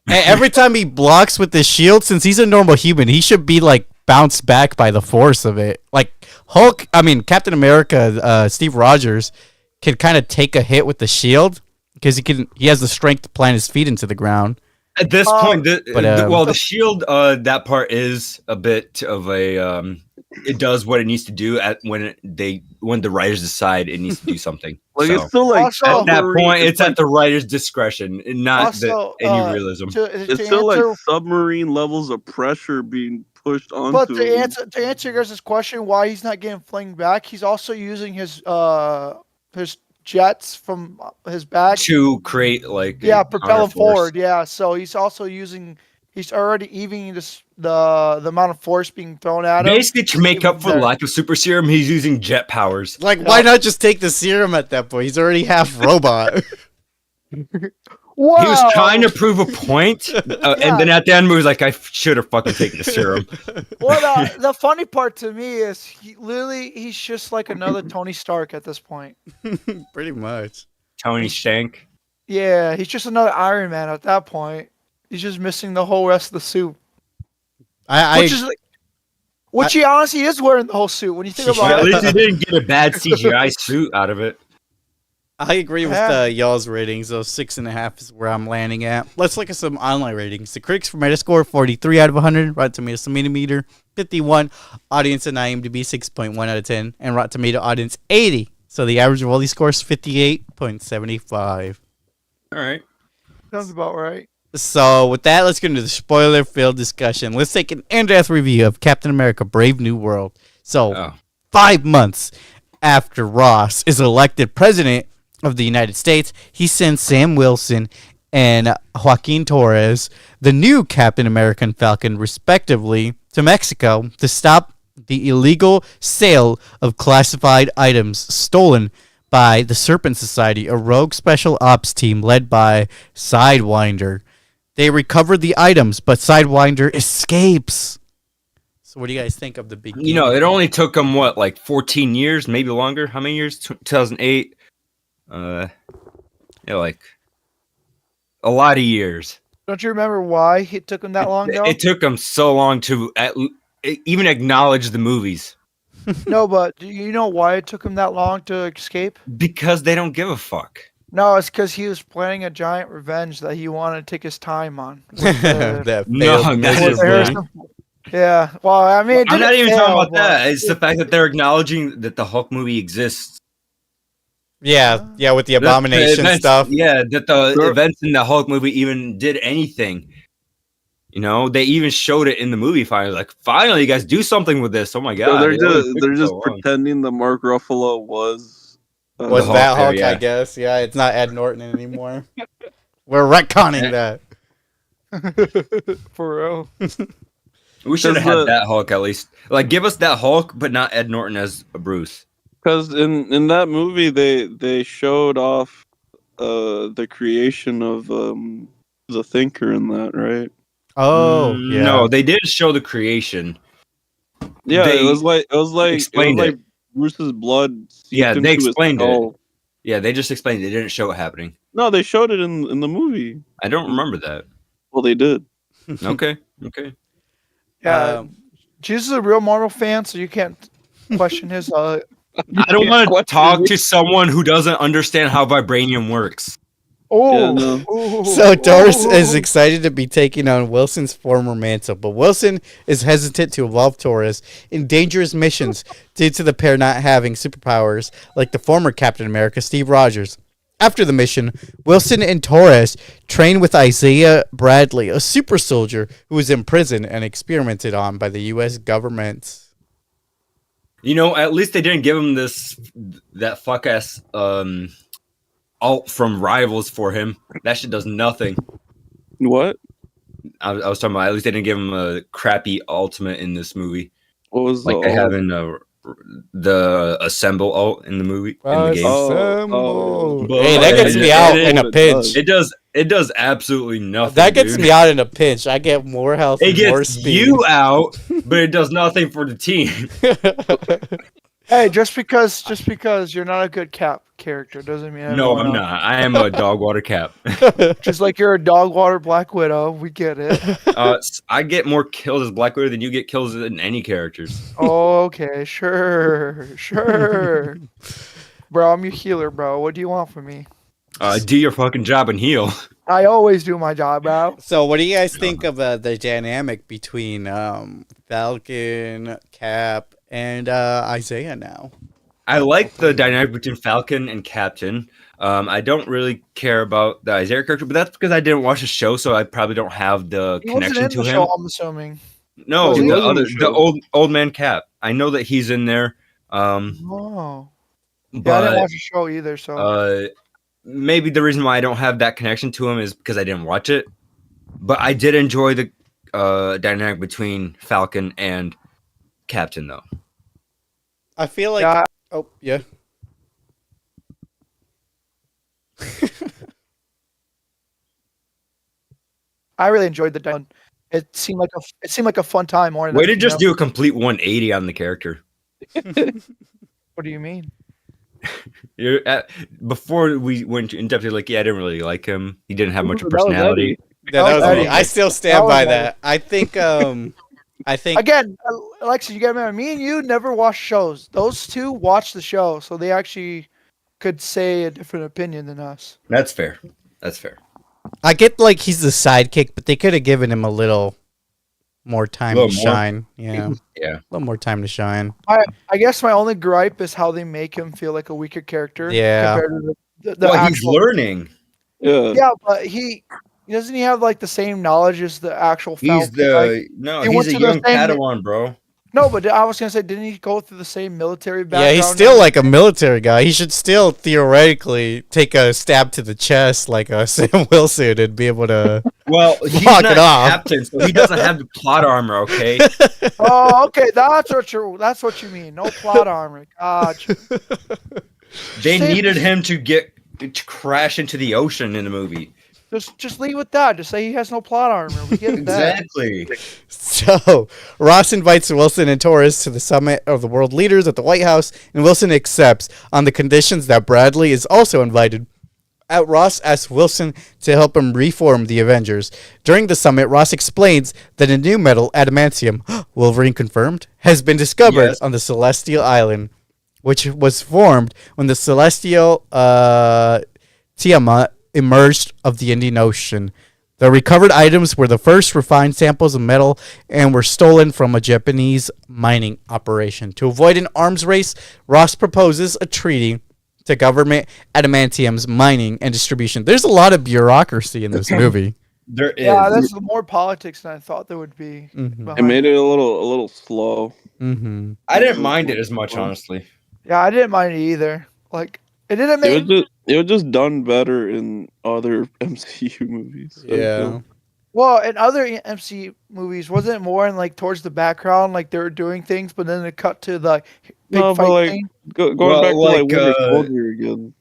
And every time he blocks with the shield, since he's a normal human, he should be like bounced back by the force of it. Like Captain America, Steve Rogers can kind of take a hit with the shield because he has the strength to plant his feet into the ground. At this point, the shield, that part is a bit of a. It does what it needs to do when the writers decide it needs to do something. Like it's still like also, at that point, it's at the writer's discretion, and not any realism. It's still like submarine levels of pressure being pushed onto. But to answer your guys' question, why he's not getting flinged back, he's also using his jets from his bag to create propel him forward. Yeah, so he's also he's already evening the amount of force being thrown at him. Basically, to make up for the lack of super serum, he's using jet powers. Like, why not just take the serum at that point? He's already half robot. Wow. He was trying to prove a point, and then at the end, he was like, "I should have fucking taken the serum." Well, the funny part to me is he's just like another Tony Stark at this point. Pretty much. Tony Stank. Yeah, he's just another Iron Man at that point. He's just missing the whole rest of the suit. Which he honestly is wearing the whole suit when you think about it. At least he didn't get a bad CGI suit out of it. I agree with y'all's ratings. So 6.5 is where I'm landing at. Let's look at some online ratings. The critics for Metascore 43 out of 100. Rotten Tomatoes Tomato 51. Audience and IMDb 6.1 out of 10. And Rotten Tomato audience 80. So the average of all these scores 58.75. All right. Sounds about right. So with that, let's get into the spoiler-filled discussion. Let's take an in-depth review of Captain America: Brave New World. So 5 months after Ross is elected president of the United States, he sends Sam Wilson and Joaquin Torres, the new Captain America and Falcon, respectively, to Mexico to stop the illegal sale of classified items stolen by the Serpent Society, a rogue special ops team led by Sidewinder. They recover the items, but Sidewinder escapes. So what do you guys think of the beginning? You know, it only took them, 14 years, maybe longer? How many years? 2008? Like a lot of years. Don't you remember why it took him that long, though? It took him so long to even acknowledge the movies. No, but do you know why it took him that long to escape? Because they don't give a fuck. No, it's because he was planning a giant revenge that he wanted to take his time on. Yeah, well, I mean, I'm not even talking about that. It's the fact that they're acknowledging that the Hulk movie exists. Yeah, with the Abomination stuff. Yeah, that the events in the Hulk movie even did anything. You know, they even showed it in the movie. Finally, you guys do something with this. Oh my god! So they're just pretending that Mark Ruffalo was Was Hulk that there, Hulk? yeah. I guess. Yeah, it's not Ed Norton anymore. We're retconning that. For real. We should have 'Cause had that Hulk at least. Like, give us that Hulk, but not Ed Norton as Bruce. Because in that movie they showed off the creation of the Thinker in that, right? Oh, yeah. No, they did show the creation. Yeah, They it was like explained it. Bruce's blood seeped Yeah, they into his explained it. skull. Yeah, they just explained. They didn't show it happening. No, they showed it in the movie. I don't remember that. Well, they did. Okay, okay. Yeah. Um, Jesus is a real Marvel fan, so you can't question his. I don't Yeah, want to question talk me. to someone who doesn't understand how vibranium works. Oh. no. So Doris is excited to be taking on Wilson's former mantle, but Wilson is hesitant to involve Torres in dangerous missions due to the pair not having superpowers like the former Captain America, Steve Rogers. After the mission, Wilson and Torres train with Isaiah Bradley, a super soldier who was imprisoned and experimented on by the U.S. government. You know, at least they didn't give him that fuck ass alt from Rivals for him. That shit does nothing. What? I was talking about. At least they didn't give him a crappy ultimate in this movie, What was like the they have in the Assemble alt in the movie in the game. Assemble. But- Hey, that gets me out in a It pinch. does. It does absolutely nothing. That gets dude. me out in a pinch. I get more health It and more gets speed. you out, but it does nothing for the team. Hey, just because you're not a good Cap character doesn't mean No, everyone I'm else- not. I am a dog water cap. Just like you're a dog water Black Widow, we get it. I get more kills as Black Widow than you get kills in any characters. Okay, sure. Bro, I'm your healer, bro. What do you want from me? Do your fucking job and heal. I always do my job, bro. So, what do you guys think of the dynamic between Falcon, Cap, and Isaiah now? I like the dynamic between Falcon and Captain. I don't really care about the Isaiah character, but that's because I didn't watch the show, so I probably don't have the He wasn't connection in to the him. show, I'm assuming. No, Was he? the He wasn't in other, the the show. old man Cap. I know that he's in there. Oh. Yeah, I didn't But watch the show either, so. maybe the reason why I don't have that connection to him is because I didn't watch it. But I did enjoy the dynamic between Falcon and Captain, though. I feel like. Yeah, Oh, yeah. I really enjoyed the done. It seemed like a fun time more than Way to anything just else. do a complete 180 on the character. What do you mean? You're before we went in depth, you're like, yeah, I didn't really like him. He didn't have much of a That was personality. Eddie. Yeah, that was Eddie. me. I still That stand was by Eddie. that. I think. Again, Alexis, you gotta remember, me and you never watch shows. Those two watch the show, so they actually could say a different opinion than us. That's fair. That's fair. I get like he's the sidekick, but they could have given him a little more time to Little more. shine. Yeah, Yeah. a little more time to shine. I guess my only gripe is how they make him feel like a weaker character. Yeah. Compared to the Well, he's actual- learning. Yeah. Yeah, but he doesn't he have like the same knowledge as the actual He's Falcon? the Like, no. he He's went a to the young same- Padawan, bro. no, but I was gonna say, didn't he go through the same military background? Yeah, he's still like a military guy. He should still theoretically take a stab to the chest like Sam Wilson and be able to. Well, he's Walk not it off. captain, so he doesn't have the plot armor. Okay. Oh, okay, that's what you mean. No plot armor. Gotcha. They Same- needed him to crash into the ocean in the movie. Just leave with that. Just say he has no plot armor. We get that. Exactly. So Ross invites Wilson and Torres to the summit of the world leaders at the White House, and Wilson accepts on the conditions that Bradley is also invited. Ross asks Wilson to help him reform the Avengers. During the summit, Ross explains that a new metal, adamantium, Wolverine confirmed, has been discovered Yes. on the Celestial Island, which was formed when the Celestial Tiamat emerged of the Indian Ocean. The recovered items were the first refined samples of metal and were stolen from a Japanese mining operation. To avoid an arms race, Ross proposes a treaty to government adamantium's mining and distribution. There's a lot of bureaucracy in this movie. There is. Yeah, that's more politics than I thought there would be. Mhm. It behind made it a little slow. Mm-hmm. I didn't mind it as much, honestly. Yeah, I didn't mind it either. Like, It didn't It was just done better in other MCU movies. I Yeah. feel. well in other MCU movies. Wasn't it more in like towards the background, like they were doing things, but then it cut to the big No, but fight like scene? going Well, back to like, like Winter Soldier again.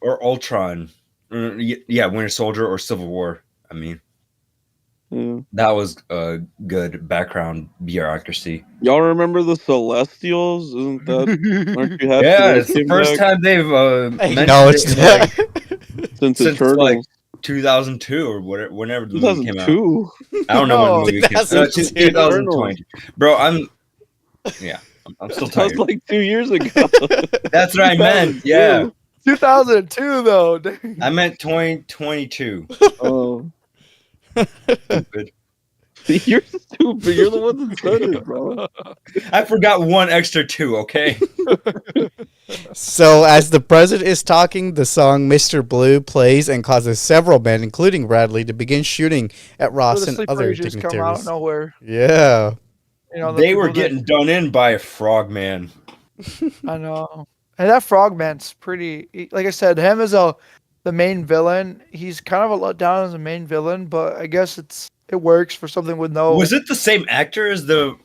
Or Ultron. Yeah, Winter Soldier or Civil War. I mean, Yeah. that was a good background bureaucracy. Y'all remember the Celestials? Isn't that? Aren't you happy? Yeah, they it's the came first back time they've mentioned Acknowledged it, that. since since Eternals. like 2002 or whatever, whenever the movie came out. 2002. I don't know when No. the movie came out. 2002. 2020. Bro, I'm still That was tired. like 2 years ago. That's what I meant. Yeah. 2002 though. Dang. I meant 2022. Oh, Stupid. you're stupid. You're the one that said it, bro. I forgot one extra two, okay? So, as the president is talking, the song Mr. Blue plays and causes several men, including Bradley, to begin shooting at Ross The and sleeper other agents come out of dignitaries. nowhere. Yeah. You know, the They were people that- getting done in by a frogman. I know. And that Frogman's pretty. Like I said, him as the main villain. He's kind of a let down as a main villain, but I guess it works for something with no. Was it the same actor as the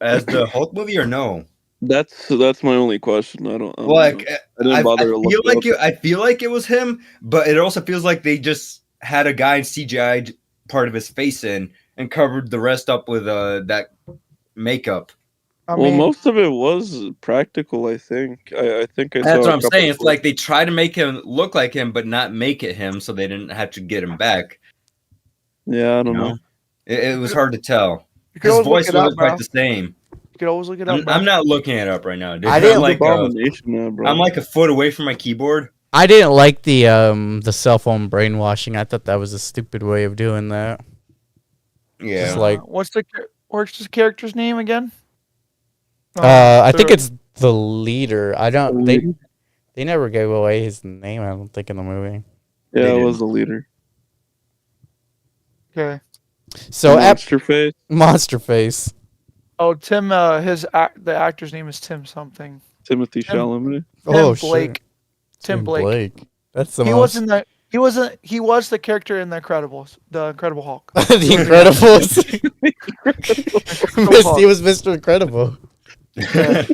Hulk movie or no? That's my only question. I don't Like know. I didn't bother to look it up. I feel like it was him, but it also feels like they just had a guy in CGI part of his face in and covered the rest up with that makeup. I Well, mean, most of it was practical. I think. I think I saw. That's a what I'm couple saying. It's of- like they try to make him look like him, but not make it him, so they didn't have to get him back. Yeah, I You don't know, know. it was hard to tell. you could His always look voice it up, wasn't bro. quite the same. You could always look it up. I'm not looking it up right now, dude. I didn't I'm It's like Abomination now, bro. I'm like a foot away from my keyboard. I didn't like the cell phone brainwashing. I thought that was a stupid way of doing that. Yeah. Just like What's the character's name again? I think it's the leader. I don't The leader? they never gave away his name, I don't think, in the movie. Yeah, They it did. was the leader. okay. So at Monster Face. Monster Face. Oh, Tim. The actor's name is Tim something. Timothy Tim- Chalamet. Oh, Tim Blake. shit. Tim Blake. That's the He most was in the. He was the character in the Incredibles, the Incredible Hulk. The Incredibles. Hulk. He was Mr. Incredible. Yeah.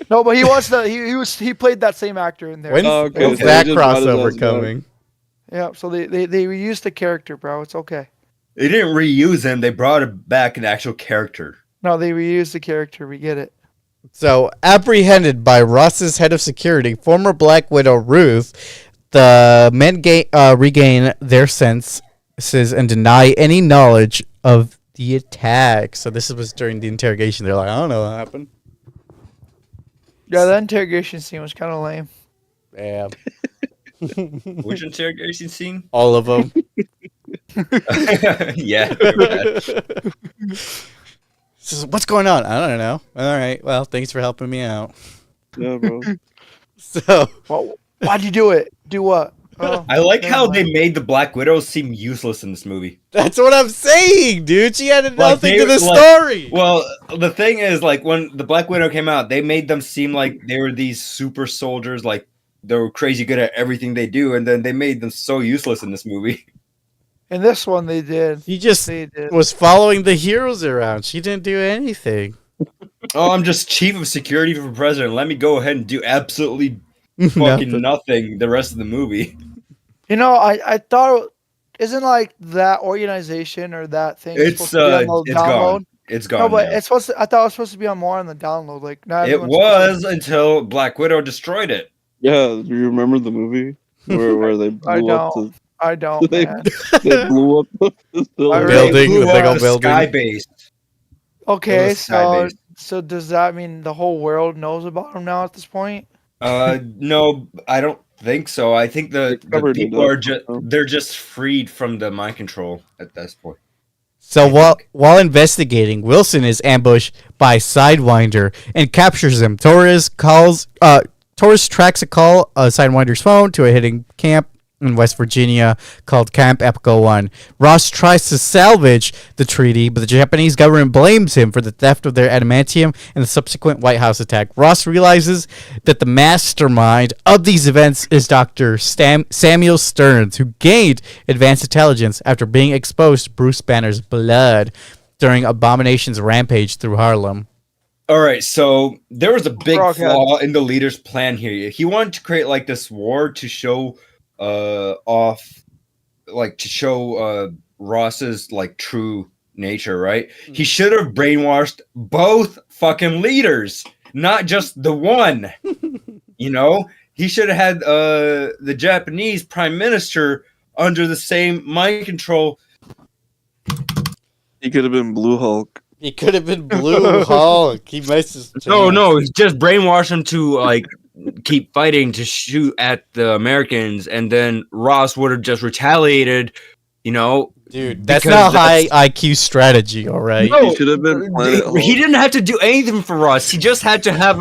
No, but he was he played that same actor in there. When's, Oh, okay, when's so that they just brought his crossover ass back. coming? Yeah, so they reused the character, bro. It's okay. They didn't reuse him. They brought him back an actual character. No, they reused the character. We get it. So, apprehended by Ross's head of security, former Black Widow Ruth, the men regain their senses and deny any knowledge of the attack. So, this was during the interrogation. They're like, I don't know what happened. Yeah, that interrogation scene was kind of lame. Yeah. Which interrogation scene? All of them. Yeah. So, what's going on? I don't know. All right. Well, thanks for helping me out. Yeah, bro. So, Well, why'd you do it? Do what? Oh, I like how never they mind. made the Black Widow seem useless in this movie. that's what I'm saying, dude. She added nothing they- to the like- story. Well, the thing is, like, when the Black Widow came out, they made them seem like they were these super soldiers, like they were crazy good at everything they do, and then they made them so useless in this movie. In this one, they did. He just They did. was following the heroes around. She didn't do anything. Oh, I'm just chief of security for president. Let me go ahead and do absolutely fucking nothing the rest of the movie. You know, I thought isn't like that organization or that thing. It's supposed to be on the it's gone. It's gone. No, but now. it's supposed to. I thought it was supposed to be on more on the download. Like, not It everyone's supposed was until Black Widow destroyed it. Yeah, do you remember the movie where they blew up don't. I don't. They- Man. they blew up the facility? I Building, They blew the big up old the building. Sky base. Okay, was so sky-based. does that mean the whole world knows about him now at this point? No, I don't think so. I think the covered it people up, are just huh? they're just freed from the mind control at this point. So I think. while investigating, Wilson is ambushed by Sidewinder and captures him. Torres tracks a call Sidewinder's phone to a hidden camp in West Virginia called Camp Epico 1. Ross tries to salvage the treaty, but the Japanese government blames him for the theft of their adamantium and the subsequent White House attack. Ross realizes that the mastermind of these events is Dr. Samuel Stearns, who gained advanced intelligence after being exposed to Bruce Banner's blood during Abomination's rampage through Harlem. All right, so there was a big Froghead. flaw in the leader's plan here. He wanted to create like this war to show Ross's like true nature, right? He should have brainwashed both fucking leaders, not just the one. You know, he should have had the Japanese prime minister under the same mind control. He could have been Blue Hulk. He could have been Blue Hulk. He misses. No, he just brainwashed him to like keep fighting to shoot at the Americans, and then Ross would have just retaliated. You know, Dude, that's because not high IQ strategy, all right? No, He should have been Planet Hulk. he didn't have to do anything for Ross. He just had to have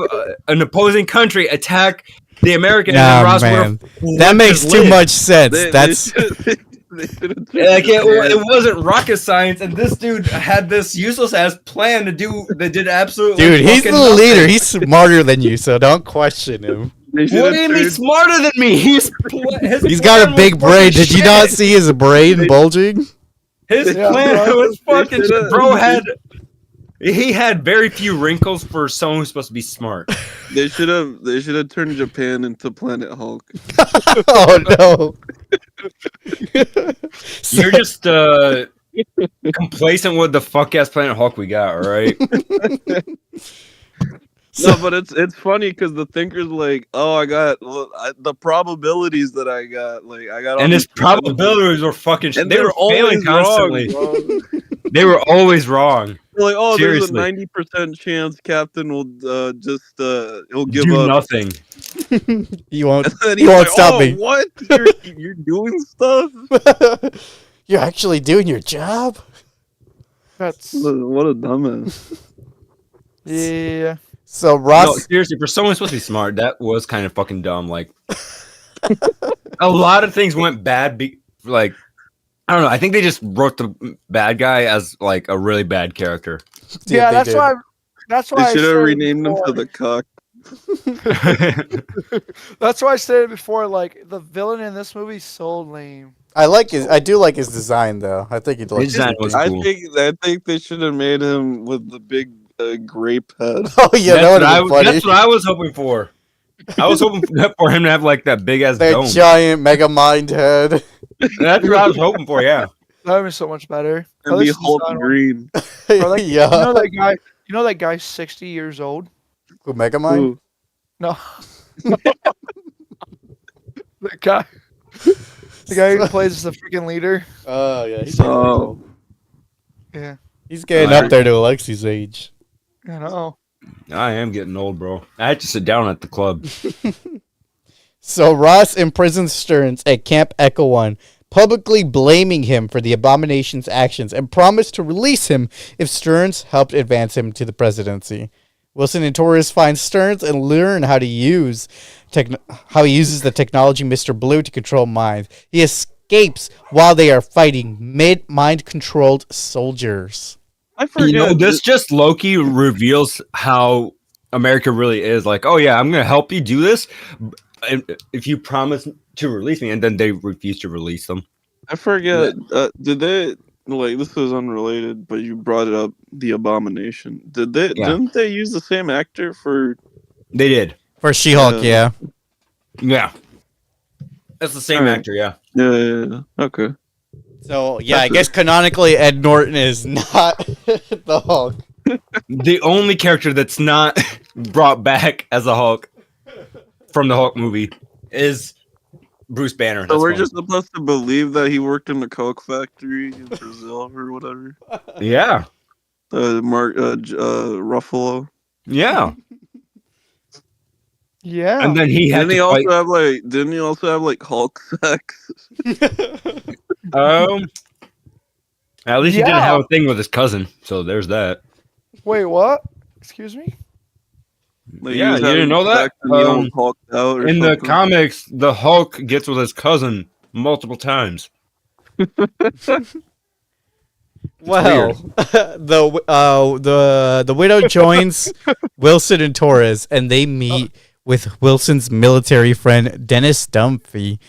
an opposing country attack the Americans. Nah, and Ross man. would That makes too much sense. They That's should've Like turned Japan. it wasn't rocket science, and this dude had this useless ass plan to do that did absolutely. dude. He's the fucking nothing. leader. He's smarter than you, so don't question him. They should've What do you mean turned- smarter than me? His He's got a plan big was brain. fucking Did you not shit. see his brain bulging? His Yeah, plan bro. was fucking They should've- bro had. He had very few wrinkles for someone who's supposed to be smart. They should have turned Japan into Planet Hulk. Oh no! You're just complacent with the fuck ass Planet Hulk we got, all right? No, but it's funny because the thinker's like, oh, I got the probabilities that I got, like I got, all And his these probabilities were fucking. and They were failing always constantly. wrong, bro. They were always wrong. They're like, oh, Seriously. there's a 90% chance Captain will he'll give Do up. nothing. You won't. And then You he's won't like, stop oh, me. What? You're doing stuff? You're actually doing your job. That's What a dumbass. yeah. So No, Ross, seriously, for someone supposed to be smart, that was kind of fucking dumb. Like, a lot of things went bad. Like, I don't know. I think they just wrote the bad guy as like a really bad character. Dude, Yeah, they that's did. why. That's why They I should have said renamed him to before- the cock. That's why I said before. Like the villain in this movie is so lame. I like his. I do like his design though. I think he looks. His design was I cool. think they should have made him with the big grape head. Oh yeah, that would have been funny. That's what I was hoping for. I was hoping for him to have like that big ass That dome. giant mega mind head. That's what I was hoping for. Yeah. That would be so much better. At And be least the Hulk design- green. or like, yeah. You know that guy. You know that guy's 60 years old. Who, mega mind? Ooh. No. The guy. The guy who plays the freaking leader. Oh yeah. Oh. Yeah. He's getting up there to Alexi's age. I know. I am getting old, bro. I had to sit down at the club. So Ross imprisons Stearns at Camp Echo 1, publicly blaming him for the Abomination's actions, and promised to release him if Stearns helped advance him to the presidency. Wilson and Torres find Stearns and learn how to use how he uses the technology Mr. Blue to control minds. He escapes while they are fighting mind-controlled soldiers. I forget. You know, this just Loki reveals how America really is. Like, oh yeah, I'm gonna help you do this, and if you promise to release me, and then they refuse to release them. I forget. Did they like this is unrelated, but you brought it up, the Abomination. Did they Yeah. didn't they use the same actor for They did. For She-Hulk, yeah. Yeah. That's the same Alright. actor. Yeah. yeah. Okay. So, yeah, I That's guess canonically Ed Norton is not the Hulk. The only character that's not brought back as a Hulk from the Hulk movie is Bruce Banner. So That's we're fine. just supposed to believe that he worked in the Coke factory in Brazil or whatever. Yeah. Mark Ruffalo. Yeah. Yeah. And then he had Didn't he to also fight. have like? Didn't he also have like Hulk sex? At least he didn't Yeah. have a thing with his cousin. So there's that. Wait, what? Excuse me? Like, Yeah, you didn't know that? Hulked out or In the something? comics, the Hulk gets with his cousin multiple times. Well, the widow joins Wilson and Torres, and they meet with Wilson's military friend Dennis Dunphy,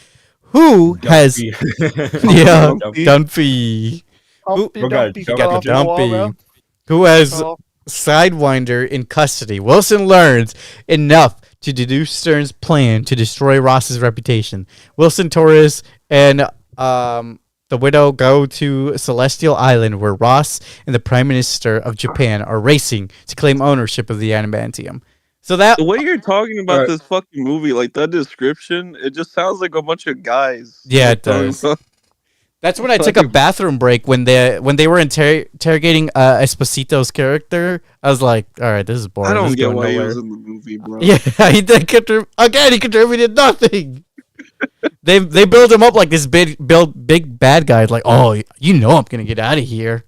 who has Dumpy. yeah Dumpy. Dunphy, Humpty Oh, God, Dumpty Dumpy. fell got off the the wall, Dumpy, bro. who has Oh, Sidewinder in custody. Wilson learns enough to deduce Stern's plan to destroy Ross's reputation. Wilson, Torres, and the widow go to Celestial Island, where Ross and the Prime Minister of Japan are racing to claim ownership of the adamantium. So that The way you're talking about Right. this fucking movie, like that description, it just sounds like a bunch of guys. Yeah, like, it does. talking about- that's when I took a bathroom break when they were interrogating Esposito's character. I was like, all right, this is boring. I This don't is get going why he nowhere. was in the movie, bro. Yeah, he contributed nothing. They build him up like this big bad guy. Like, oh, you know, I'm gonna get out of here.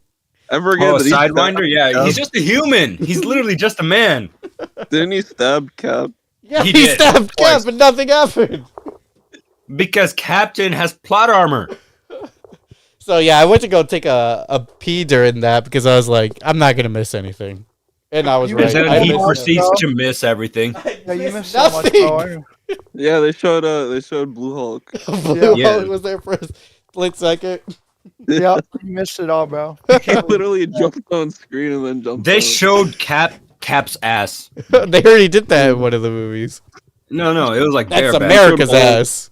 I forget Oh, that he Sidewinder? Yeah, Cap. he's just a human. He's literally just a man. Didn't he stab Cap? Yeah, He he did, stabbed twice. Cap, but nothing happened. Because Captain has plot armor. So yeah, I went to go take a pee during that because I was like, I'm not gonna miss anything, and I was You right. And then I he missed missed proceeds it. to miss everything. yeah, you missed so much, nothing. bro. Yeah, they showed Blue Hulk. Blue Yeah. Hulk was there for a split second. Yeah, you missed it all, bro. He literally jumped on screen and then jumped. They out. showed Cap's ass. They already did that in one of the movies. No, it was like That's bareback. America's Showed all- ass.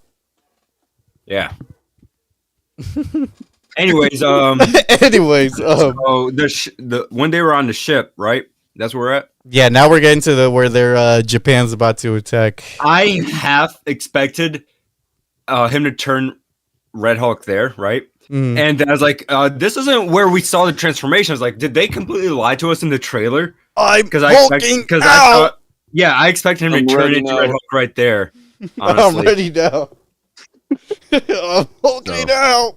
Yeah. Anyways, Anyways, oh, when they were on the ship, right? That's where we're at. yeah, now we're getting to where their Japan's about to attack. I half expected him to turn Red Hulk there, right? Mm. And I was like, this isn't where we saw the transformation. I was like, did they completely lie to us in the trailer? I'm Because I hulking out. thought, yeah, I expected him I'm to turn ready into now. Red Hulk right there. I'm Honestly, ready now. I'm hulking So. out.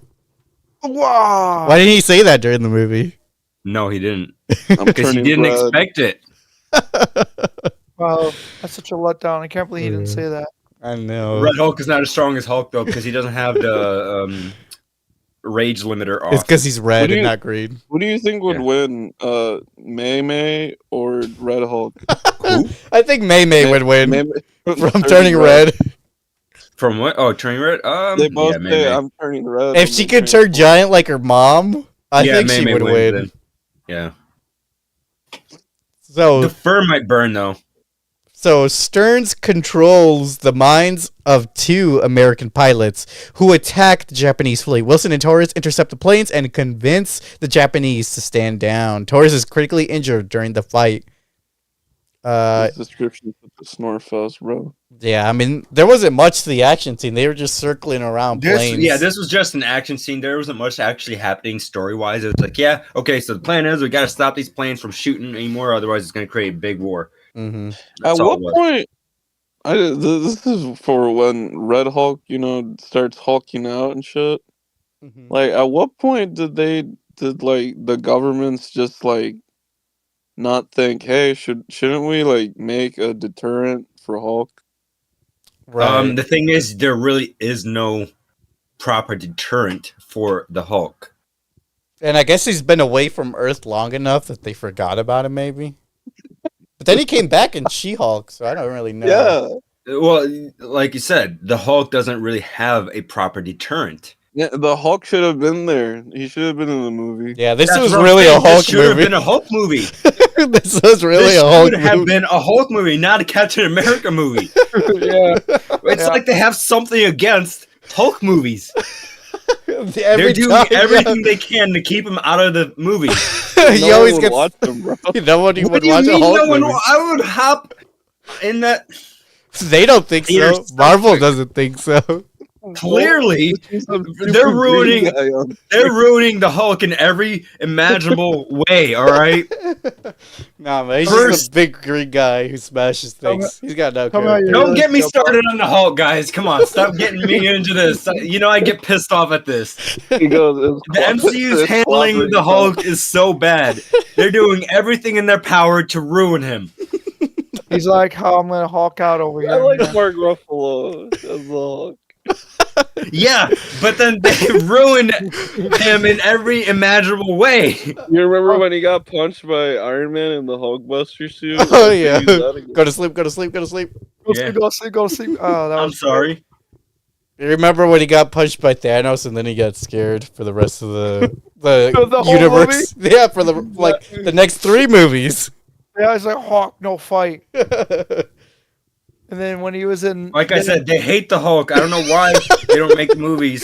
Wow. Why didn't he say that during the movie? no, he didn't, I'm because he turning didn't red. expect it. Wow, that's such a letdown. I can't believe he didn't say that. I know. Red Hulk is not as strong as Hulk though, because he doesn't have the rage limiter off. It's because he's red What do and you- not green. Who do you think would Yeah. win, May May or Red Hulk? I think May would win May from turning red. From what? Oh, turning red. They both yeah, May say May. I'm turning red. If she could turn giant like her mom, I Yeah, think May she May would wins win. then. Yeah, So the fur might burn though. So Stearns controls the minds of two American pilots who attack the Japanese fleet. Wilson and Torres intercept the planes and convince the Japanese to stand down. Torres is critically injured during the fight. This description of the Snorfest, bro. Yeah, I mean, there wasn't much to the action scene. They were just circling around planes. This was just an action scene. There wasn't much actually happening story wise. It was like, yeah, okay, so the plan is we got to stop these planes from shooting anymore, otherwise it's going to create a big war. hmm That's At all what it was. point? This is for when Red Hulk, starts hulking out and shit. Like, at what point did the governments just like not think, hey, shouldn't we like make a deterrent for Hulk? Right. The thing is, there really is no proper deterrent for the Hulk. And I guess he's been away from Earth long enough that they forgot about him, maybe. But then he came back in She-Hulk, so I don't really know. Yeah. Well, like you said, the Hulk doesn't really have a proper deterrent. Yeah, the Hulk should have been there. He should have been in the movie. Yeah, this That's was what I'm really a saying. Hulk This should have movie. been a Hulk movie. This was really This a Hulk should have movie. been a Hulk movie, not a Captain America movie. Yeah. It's Yeah. like they have something against Hulk movies. Every They're doing time, everything they can to keep him out of the movie. he No always one would gets. watch them, bro. Nobody What would do you watch a mean Hulk no one? movie. I would hop in that. They don't think Theater so. stuff. Marvel doesn't think so. Clearly, they're ruining the Hulk in every imaginable way. All right. Nah, man, he's just First- a big green guy who smashes things. He's got no Come on, character. you- Don't get me Joe started on the Hulk, guys. Come on, stop getting me into this. You know I get pissed off at this. He goes, The MCU's handling the Hulk is so bad. They're doing everything in their power to ruin him. He's like, how I'm gonna Hulk out over here. I like man. Mark Ruffalo as the Hulk. Yeah, but then they ruined him in every imaginable way. You remember when he got punched by Iron Man in the Hulkbuster suit? Oh They yeah. used that again. Go to sleep. Go to sleep. Go to sleep. Go Yeah. sleep, go sleep, go sleep. Oh, that I'm was sorry. You remember when he got punched by Thanos and then he got scared for the rest of the The whole universe? Yeah, for the next 3 movies. Yeah, it's like Hawk, no fight. And then when he was in, Like I said, they hate the Hulk. I don't know why they don't make movies.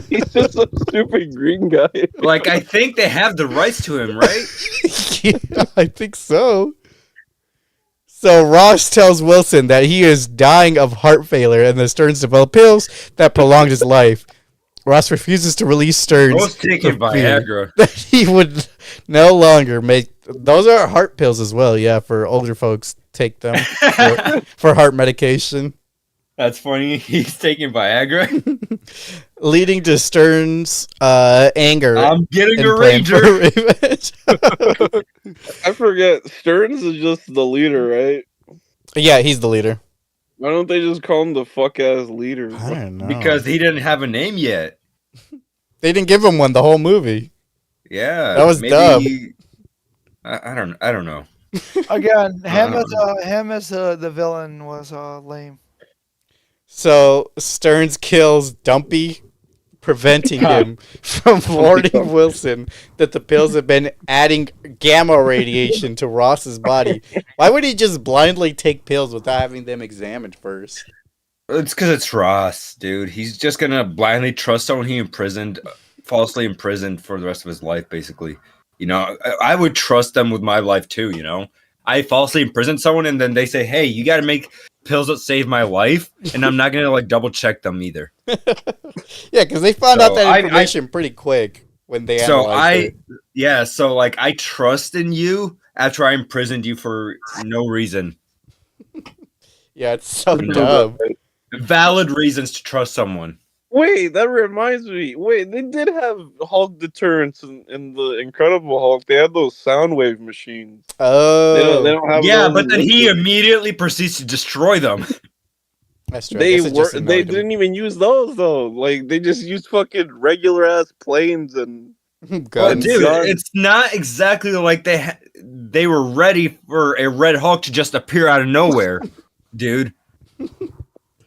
He's just a stupid green guy. Like, I think they have the rights to him, right? Yeah, I think so. So Ross tells Wilson that he is dying of heart failure and that Stearns developed pills that prolonged his life. Ross refuses to release Stearns. Most taken for fear Viagra. that he would no longer make. Those are heart pills as well, yeah, for older folks. Take them for heart medication. That's funny. He's taking Viagra. Leading to Stearns' anger. I'm getting and a plan for rager. revenge. I forget. Stearns is just the leader, right? Yeah, he's the leader. Why don't they just call him the fuck ass leader? I don't know. Because he didn't have a name yet. they didn't give him one the whole movie. Yeah. That was maybe dumb. I don't know. again, him don't as the villain was lame. So Stearns kills Dumpy, preventing him from warning Wilson that the pills have been adding gamma radiation to Ross's body. Why would he just blindly take pills without having them examined first? It's because it's Ross, dude. He's just gonna blindly trust someone he falsely imprisoned for the rest of his life, basically. You know, I would trust them with my life too, you know? I falsely imprison someone and then they say, hey, you gotta make pills that save my life, and I'm not gonna like double check them either. Yeah, because they found out So that information pretty quick when they analyzed it. So like I trust in you after I imprisoned you for no reason. Yeah, it's so No. dumb. Valid reasons to trust someone. Wait, that reminds me. Wait, they did have Hulk deterrents in the Incredible Hulk. They had those sound wave machines. Oh, They don't have. Yeah, those but in then this he movie. immediately proceeds to destroy them. that's true. I guess it just They annoyed him. didn't even use those though. Like they just used fucking regular ass planes and Well, Guns. dude, Guns. it's not exactly like they were ready for a Red Hulk to just appear out of nowhere, dude.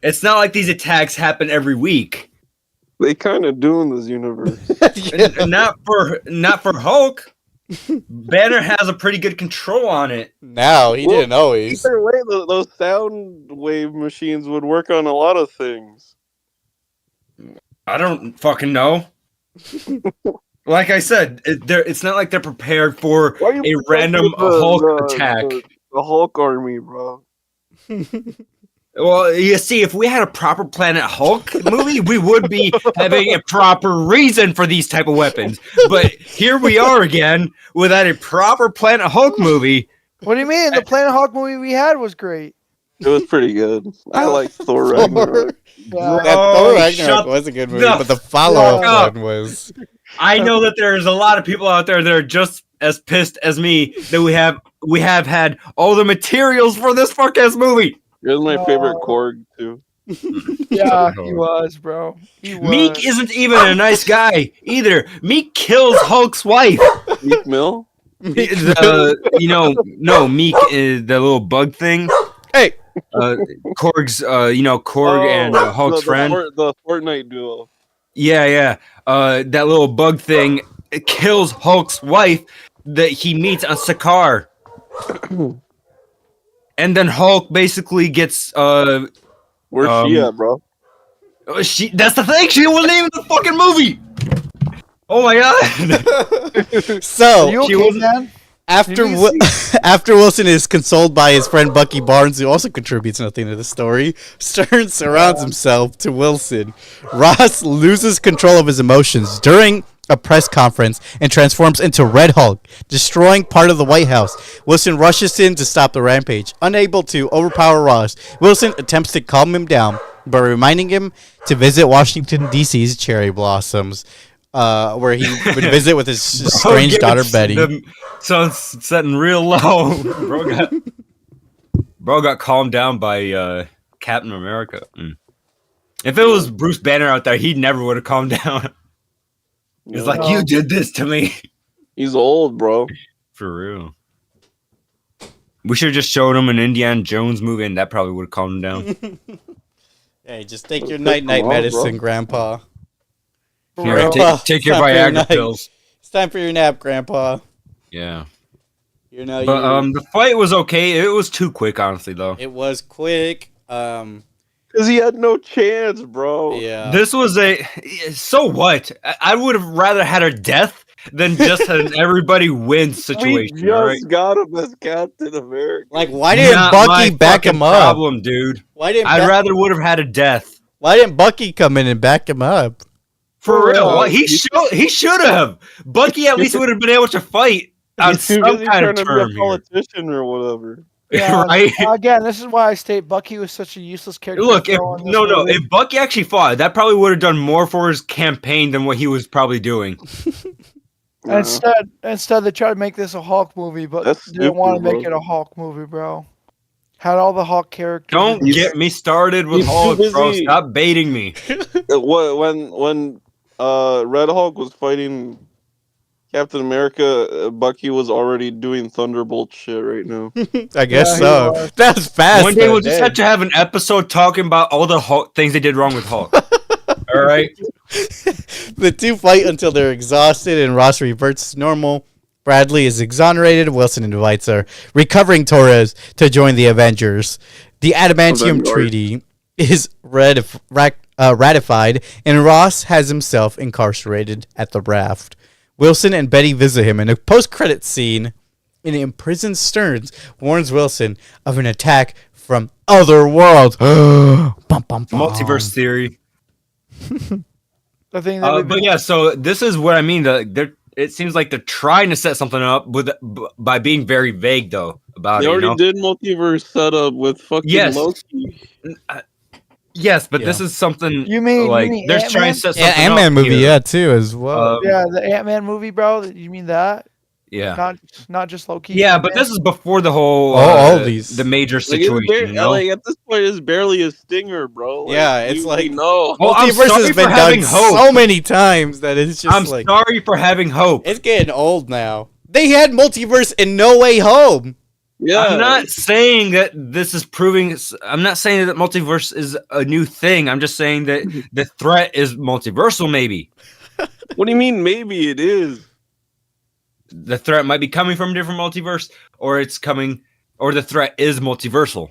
It's not like these attacks happen every week. they kind of do in this universe. And not for Hulk. Banner has a pretty good control on it. Now he Well, didn't always. Either way, those sound wave machines would work on a lot of things. I don't fucking know. Like I said, it's not like they're prepared for Why you a random protecting Hulk attack. The Hulk army, bro. Well, you see, if we had a proper Planet Hulk movie, we would be having a proper reason for these type of weapons. But here we are again without a proper Planet Hulk movie. What do you mean? The Planet Hawk movie we had was great. It was pretty good. I like Thor Ragnarok. Yeah. That Oh, Thor Ragnarok shut was a good movie, the but the follow-up fuck one was. I know that there's a lot of people out there that are just as pissed as me that we have had all the materials for this fuck ass movie. You're my favorite Korg too. Yeah, he was, bro. He was. Meek isn't even a nice guy either. Meek kills Hulk's wife. Meek Mill. Meek is the little bug thing. Hey, Korg's, Korg and Hulk's friend. The Fortnite duo. Yeah. That little bug thing kills Hulk's wife that he meets on Sakaar. And then Hulk basically gets Where's she at, bro? that's the thing, she wasn't even in the fucking movie. Oh my god. so Are you she okay, wasn't- man? after Did we after Wilson is consoled by his friend Bucky Barnes, who also contributes nothing to the story, Stearns surrounds himself to Wilson. Ross loses control of his emotions during a press conference and transforms into Red Hulk, destroying part of the White House. Wilson rushes in to stop the rampage. Unable to overpower Ross, Wilson attempts to calm him down by reminding him to visit Washington, D.C.'s cherry blossoms, where he would visit with his strange daughter, Betty. The sun's setting real low. Bro got calmed down by Captain America. If it was Bruce Banner out there, he never would have calmed down. He's like, you did this to me. He's old, bro. For real. We should have just showed him an Indiana Jones movie, and that probably would have calmed him down. Hey, just take your night-night medicine, Grandpa. Yeah, take your Time for your Viagra night. pills. It's time for your nap, Grandpa. Yeah. You know, But the fight was okay. It was too quick, honestly, though. it was quick. Because he had no chance, bro. Yeah. This was so what? I would have rather had a death than just an everybody wins We situation. just All right? got him as Captain America. Like, why didn't Not Bucky my back fucking him up? Problem, dude. Why didn't I'd rather would have had a death. Why didn't Bucky come in and back him up? For real, real. what? He should have. Bucky at least would have been able to fight on He's too some busy kind of trying to be term a here. politician or whatever. Yeah, Right? Again, this is why I state Bucky was such a useless character. Look, to throw in this movie. if Bucky actually fought, that probably would have done more for his campaign than what he was probably doing. Yeah. Instead they tried to make this a Hulk movie, but That's didn't want to stupid, make bro. it a Hulk movie, bro. Had all the Hulk characters. Don't He's- get me started with he's too Hulk, bro. busy. Stop baiting me. When Red Hulk was fighting Captain America, Bucky was already doing Thunderbolt shit right now. I guess Yeah, he so. was. That's fast. One day we'll just have to have an episode talking about all the Hulk things they did wrong with Hulk. All right. The two fight until they're exhausted and Ross reverts to normal. Bradley is exonerated. Wilson invites a recovering Torres to join the Avengers. The Adamantium Avengers. Treaty is ratified, and Ross has himself incarcerated at the raft. Wilson and Betty visit him in a post-credit scene. An imprisoned Stearns warns Wilson of an attack from other worlds. Bum, bum, bum. Multiverse theory. The thing that But yeah, so this is what I mean. It seems like they're trying to set something up by being very vague though about They it. already did multiverse setup with fucking Yes. Loki. Yes, but Yeah. this is something You mean they're trying Ant-Man? to set Yeah, something Ant-Man up movie, here. yeah, too, as well. yeah, the Ant-Man movie, bro. You mean that? Yeah. Not just Loki. Yeah, but this is before the whole all these. the major Like, situation. You know? like, at this point, it's barely a stinger, bro. Like, Yeah, it's we like- no. Well, I'm Multiverse sorry has for been having done hope. so many times that it's just I'm like sorry for having hope. it's getting old now. They had multiverse in No Way Home. Yeah, I'm not saying that this is proving. I'm not saying that multiverse is a new thing. I'm just saying that the threat is multiversal. Maybe What do you mean? Maybe it is. the threat might be coming from a different multiverse, or it's coming, or the threat is multiversal.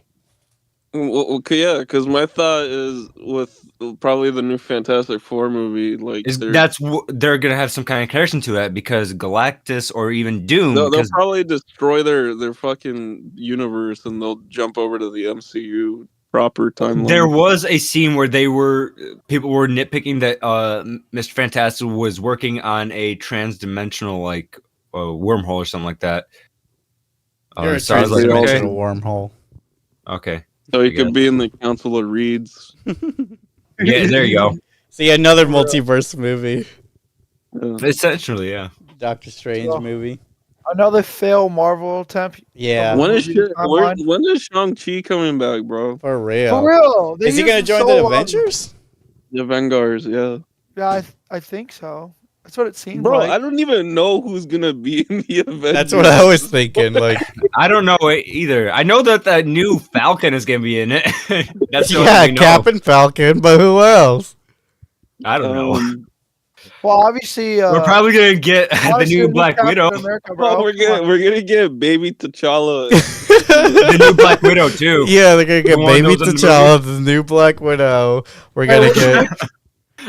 Well, okay, yeah, because my thought is with probably the new Fantastic Four movie, like They're gonna have some kind of connection to that because Galactus or even Doom. they'll because probably destroy their fucking universe and they'll jump over to the MCU proper timeline. there was a scene where people were nitpicking that Mr. Fantastic was working on a trans-dimensional like wormhole or something like that. You're a So I was like, transdimensional okay, wormhole. okay, so he I guess. could be in the Council of Reeds. yeah, there you go. See, another multiverse movie. Yeah. Essentially, yeah. Doctor Strange So- movie. Another fail Marvel attempt. Yeah, When is movie timeline. when is Shang-Chi coming back, bro? for real. For real. They Is he used gonna him join so the long. Avengers? The Vanguards, yeah. Yeah, I think so. That's what it seems Bro, like. I don't even know who's gonna be in the Avengers. That's what I was thinking. Like, I don't know it either. I know that the new Falcon is gonna be in it. That's the only yeah, thing we know. Cap and Falcon, but who else? I don't know. Well, obviously, We're probably gonna get the honestly, new the Black Captain Widow. America, Bro, bro. we're gonna get baby T'Challa. The new Black Widow too. Yeah, they're gonna get One of Baby those in the T'Challa, the new Black Widow. We're gonna Wait, get.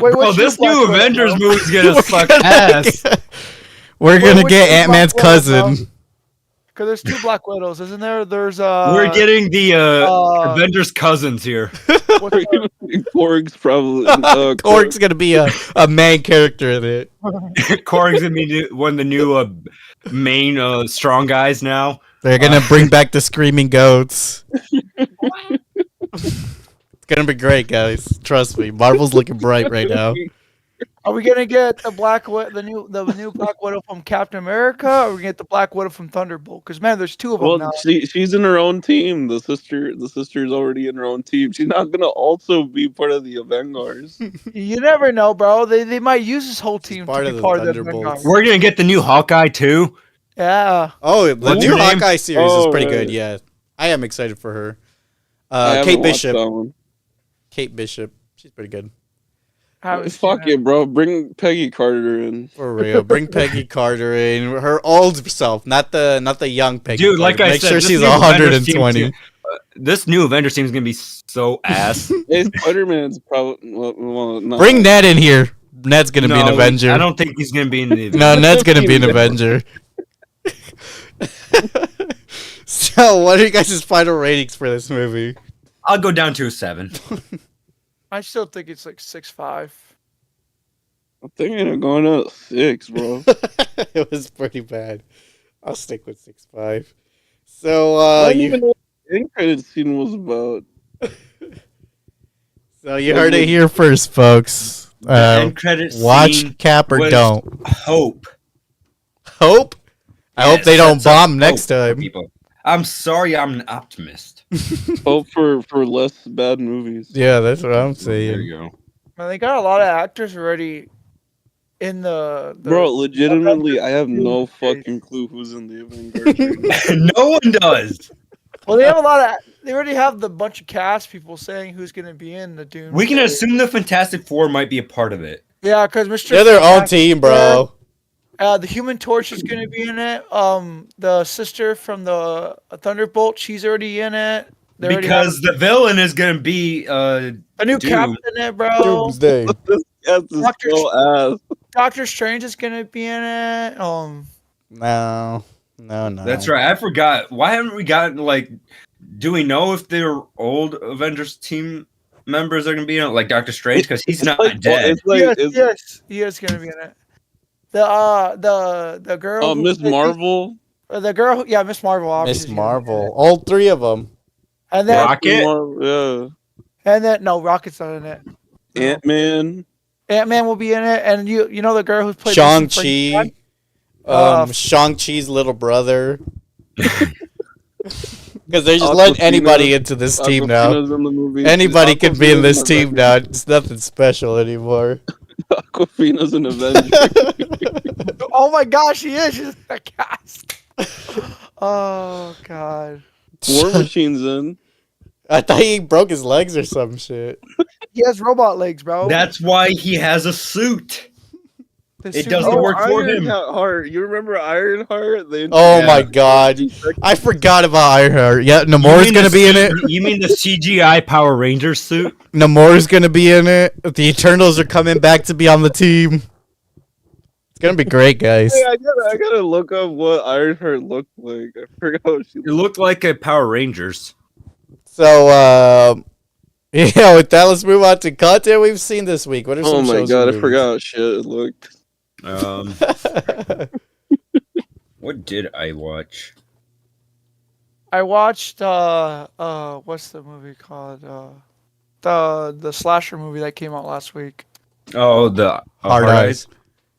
Wait, Bro, what's this your new Black Widow, Avengers bro? movie is gonna suck gonna ass. We're gonna which get is Ant Man's Black Widow, cousin. Because there's two Black Widows, isn't there? There's We're getting the uh, Avengers cousins here. what's the- Korg's probably. Korg's gonna be a main character in it. Korg's gonna be one of the new main strong guys now. They're gonna bring back the screaming goats. It's gonna be great, guys. Trust me. Marvel's looking bright right now. Are we gonna get the new Black Widow from Captain America, or are we gonna get the Black Widow from Thunderbolt? Because man, there's two of them Well, now. she's in her own team. The sister's already in her own team. She's not gonna also be part of the Avengers. You never know, bro. They might use this whole team part to of be the part of the Thunderbolts. Vanguard. We're gonna get the new Hawkeye too. Yeah. Oh, the What's new her name? Hawkeye series is Oh, pretty right. good. Yeah, I am excited for her. I haven't Kate watched Bishop. that one. Kate Bishop. She's pretty good. Haven't seen Fuck it. it, bro. Bring Peggy Carter in. For real. Bring Peggy Carter in. Her old self, not the young Peggy. Dude, like Carter. I Make said, sure this she's new Avengers team 120. This new Avengers team is gonna be so ass. Hey, Spider-Man's probably well, no. Bring Ned in here. Ned's gonna be an No, Avenger. I don't think he's gonna be in the. No, Ned's gonna be an Avenger. So, what are you guys' final ratings for this movie? I'll go down to a 7. I still think it's like 6.5. I'm thinking of going to 6, bro. It was pretty bad. I'll stick with 6.5. So, I don't even know what the end credit scene was about. you heard it here first, folks. End credit Watch scene Cap or was don't. Hope. Hope. I hope Yes, they don't that's a bomb next hope, time. People. I'm sorry, I'm an optimist. Hope for less bad movies. Yeah, that's what I'm There saying. you go. Man, they got a lot of actors already in the Bro, legitimately, I have Avengers no phase. fucking clue who's in the Avengers. right now. No one does. Well, they have a lot of. They already have the bunch of cast people saying who's going to be in the Doom. We can assume the Fantastic Four might be a part of it. Yeah, because Mr. They're their own Fantastic- team, bro. The Human Torch is going to be in it. The sister from the Thunderbolt, she's already in it. They already have Because the villain is gonna be a new Doom. captain in it, bro. Doomsday. This cast is Doctor so ass. Doctor Strange is going to be in it. No. That's right. I forgot. Why haven't we gotten do we know if their old Avengers team members are gonna be in it? Like Doctor Strange, because he's It's not like- dead. It's like, yes, it's, yes, he is going to be in it. The girl. who Miss plays- Marvel. The girl. Yeah, Miss Marvel. Miss obviously, she's gonna be in Marvel. it. All three of them. And then Rocket? Yeah. and then no, Rocket's not in it. Ant-Man. Ant-Man will be in it, and you know the girl who played Shang-Chi. Shang-Chi's little brother. Because they just let anybody into this team now. Awkwafina's in the movie. Anybody can be in this Awkwafina's team now. It's nothing special anymore. Awkwafina's an Avenger. Oh my gosh, she is. She's a cast. Oh god. War Machine's in. I thought he broke his legs or some shit. He has robot legs, bro. That's why he has a suit. The it suit- does the work for him. Ironheart. You remember Ironheart? Oh Yeah. my god. I forgot about Ironheart. Yeah, Namor's gonna be in it. You mean the CGI Power Rangers suit? Namor's gonna be in it. The Eternals are coming back to be on the team. It's gonna be great, guys. Hey, I gotta look up what Ironheart looked like. I forgot what she It looked like a Power Rangers. So, yeah, with that, let's move on to content we've seen this week. What are Oh some my shows god, I and forgot how shit it looked. movies? What did I watch? I watched what's the movie called? The slasher movie that came out last week. Oh, the Hard Eyes.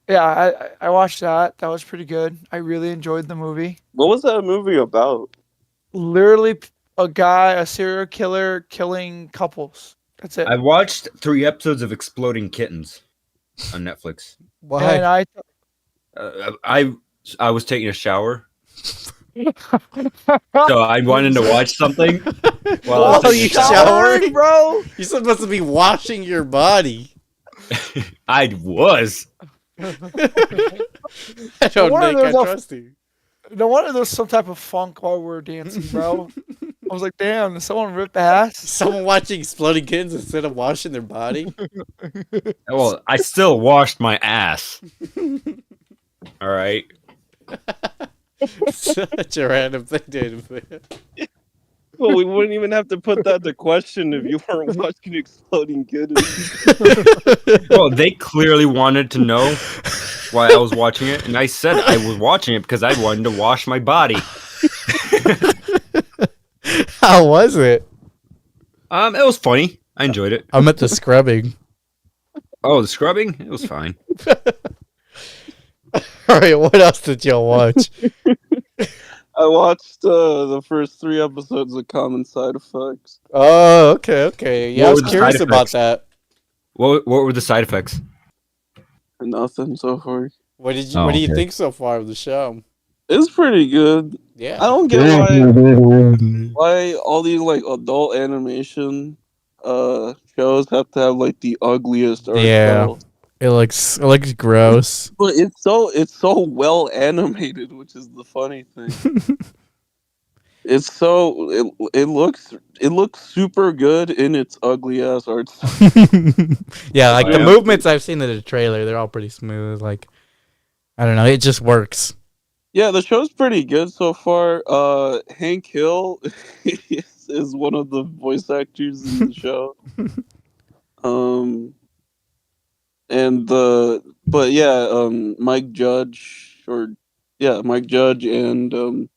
Yeah, I watched that. That was pretty good. I really enjoyed the movie. What was that movie about? Literally a serial killer killing couples. That's it. I watched 3 episodes of Exploding Kittens on Netflix. Why? And I I was taking a shower, so I wanted to watch something. While I was Oh, taking you a shower. showered? bro. You're supposed to be washing your body. I was. I don't One of think I those- trust you. No wonder there's some type of funk while we were dancing, bro. I was like, damn, did someone rip ass? Someone watching Exploding Kittens instead of washing their body? Well, I still washed my ass. All right. Such a random thing to do. Well, we wouldn't even have to put that to question if you weren't watching Exploding Kittens. Well, they clearly wanted to know why I was watching it, and I said I was watching it because I wanted to wash my body. How was it? It was funny. I enjoyed it. I'm at the scrubbing. Oh, the scrubbing? It was fine. All right, what else did y'all watch? I watched the first 3 episodes of Common Side Effects. Oh, okay. Yeah, What I was were the curious side about effects? that. What were the side effects? Nothing so far. What did you? Oh, What do you okay. think so far of the show? It's pretty good. Yeah. I don't get why all these like adult animation shows have to have like the ugliest art Yeah. style. It looks gross. But it's so well animated, which is the funny thing. It's so it looks super good in its ugly ass art style. Yeah, like the Yeah. movements I've seen in the trailer, they're all pretty smooth. Like, I don't know, it just works. Yeah, the show's pretty good so far. Hank Hill is one of the voice actors in the show. Mike Judge Mike Judge and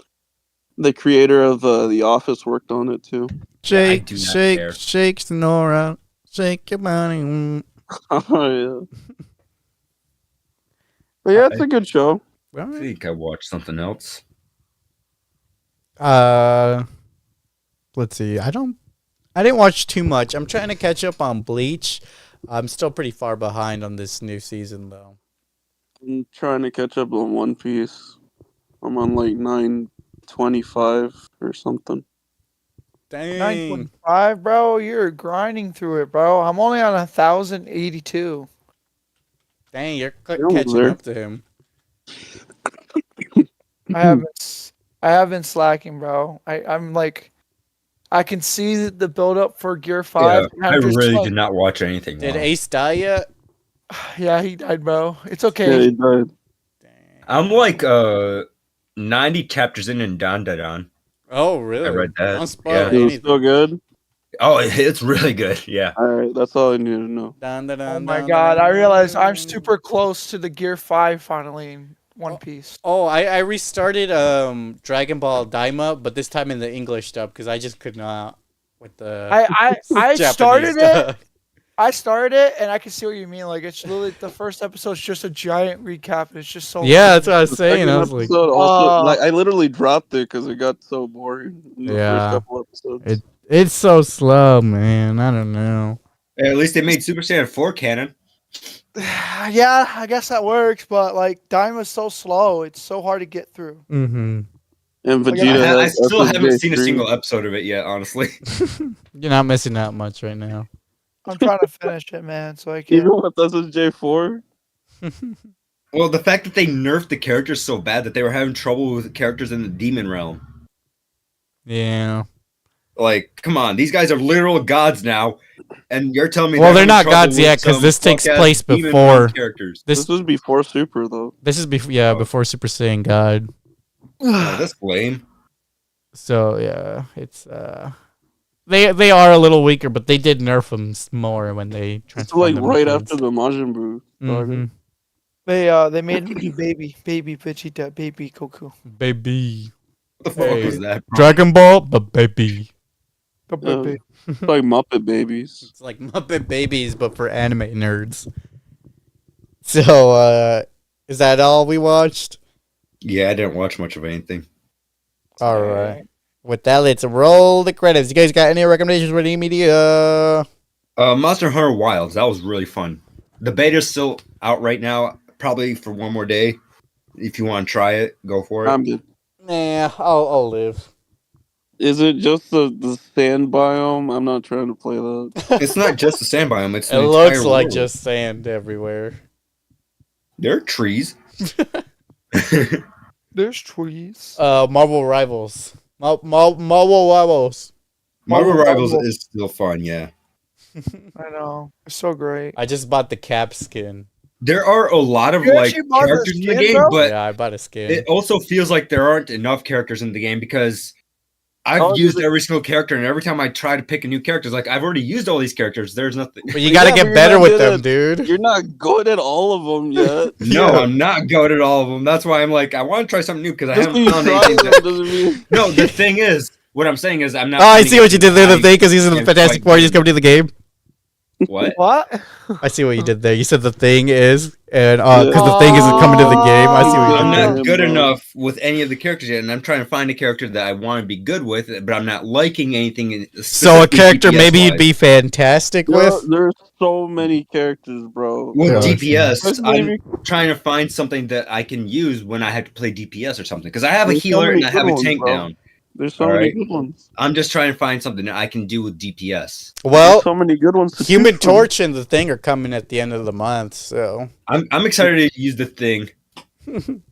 the creator of The Office worked on it too. Shake, do not shake, care. shake, Sonora, shake your body. Oh yeah. But yeah, it's a good show. I think I watched something else. Let's see. I didn't watch too much. I'm trying to catch up on Bleach. I'm still pretty far behind on this new season though. I'm trying to catch up on One Piece. I'm on like 925 or something. Dang. 9.5, bro. You're grinding through it, bro. I'm only on 1,082. Dang, you're almost catching there. up to him. I have been slacking, bro. I'm like, I can see the build up for Gear 5. Yeah, and I I'm just really like, did not watch anything. Did long. Ace die yet? Yeah, he died, bro. It's Yeah, okay. he died. Dang. I'm like 90 chapters in Dandadan. Oh, really? I read that. Don't spoil Yeah. It was anything. still good. Oh, it's really good. Yeah. Alright, that's all I need to know. Dun, dun, Oh dun, my dun, god, dun, I dun, realized dun, I'm dun. super close to the Gear 5 finally in One Piece. Oh, I restarted Dragon Ball Daima, but this time in the English dub because I just could not with the I Japanese started it. dub. I started it, and I can see what you mean. Like, it's literally the first episode's just a giant recap, and it's just so. Yeah, that's what I was The saying. second I was like, episode also, Oh. like I literally dropped it because it got so boring in the Yeah. first couple episodes. it's so slow, man. I don't know. At least they made Super Saiyan 4 canon. Yeah, I guess that works, but like, Daima's so slow; it's so hard to get through. Mm-hmm. And Like, Vegeta I has still haven't FSJ seen a 3. single episode of it yet, honestly. You're not missing out much right now. I'm trying to finish it, man, so I can. Even with SSJ4? Well, the fact that they nerfed the characters so bad that they were having trouble with the characters in the demon realm. Yeah. Like, come on, these guys are literal gods now, and you're telling me Well, they're having not trouble gods with yet, 'cause some this takes fuck-ass place demon before- realm characters. This was before Super, though. This is before Super Saiyan God. Oh, that's lame. So yeah, it's they are a little weaker, but they did nerf them more when they It's transformed like them right into after the Majin Buu. saga. Mhm. They made him do baby Vegeta, baby Goku. Baby What the fuck Hey. was that? Dragon Ball, but baby. Go baby. It's like Muppet Babies. It's like Muppet Babies, but for anime nerds. So is that all we watched? Yeah, I didn't watch much of anything. All right. With that, let's roll the credits. You guys got any recommendations for any media? Monster Hunter Wilds, that was really fun. The beta's still out right now, probably for one more day. If you want to try it, go for it. I'm good. Nah, I'll live. Is it just the sand biome? I'm not trying to play that. It's not just the sand biome, it's It the looks entire like world. just sand everywhere. There are trees. There's trees. Marvel Rivals. Marvel Rivals. Marvel Marvel Rivals Rivals. is still fun, yeah. I know. It's so great. I just bought the Cap skin. There are a lot of You like actually bought the characters in the skin, game, bro? but Yeah, I bought a skin. it also feels like there aren't enough characters in the game because I've Oh, used does it- every single character, and every time I try to pick a new character, it's like I've already used all these characters. There's nothing. But you gotta Yeah, but get you're better not with good them, at- dude. You're not good at all of them yet. No, Yeah. I'm not good at all of them. That's why I'm like, I want to try something new because I Just haven't because you found try anything. them doesn't mean. No, the thing is, what I'm saying is, I'm not. Oh, I finding see what you did there, the anything thing, because he's in the and Fantastic fight Four. You just them. come to the game. What? What? I see what you did there. You said the thing is, and because the thing isn't Oh. coming to the game. I see what you I'm did there. not good bro. enough with any of the characters yet, and I'm trying to find a character that I want to be good with, but I'm not liking anything. So a specifically character DPS maybe you'd wise. be fantastic with. There's so many characters, bro. With Yeah. DPS, Especially if I'm you- trying to find something that I can use when I have to play DPS or something. Because I have a There's so healer many and I good have a ones, tank bro. down. There's so Alright. many good ones. I'm just trying to find something that I can do with DPS. Well, There's so many good ones. To Human choose from. Torch and the Thing are coming at the end of the month, so I'm excited to use the thing. you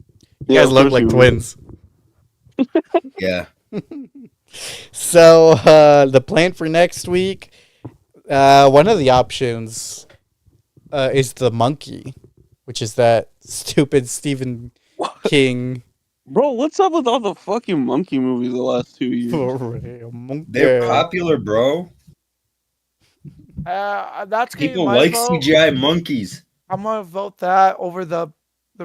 Yeah, guys of look course like you will. twins. Yeah. So the plan for next week, one of the options is the monkey, which is that stupid Stephen King. Bro, what's up with all the fucking monkey movies the last 2 years? Monkey. They're popular, bro. That's getting People my like vote. CGI monkeys. I'm gonna vote that over the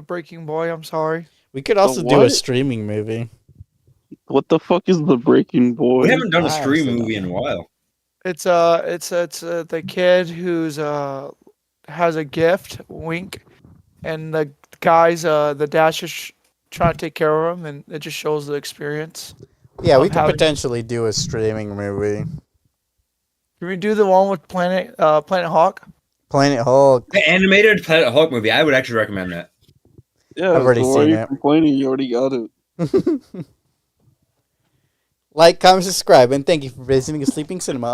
Breaking Boy. I'm sorry. We could also do a what? streaming movie. What the fuck is the Breaking Boy? We haven't done a I stream honestly movie don't in a know. while. It's the kid who's has a gift, wink, and the guys the dash is trying to take care of him, and it just shows the experience. Yeah, we Of could having- potentially do a streaming movie. Can we do the one with Planet Hawk? Planet Hulk. The animated Planet Hulk movie, I would actually recommend that. Yeah, I've already so why seen are you it. complaining? You already got it. Like, comment, subscribe, and thank you for visiting Sleeping Cinema.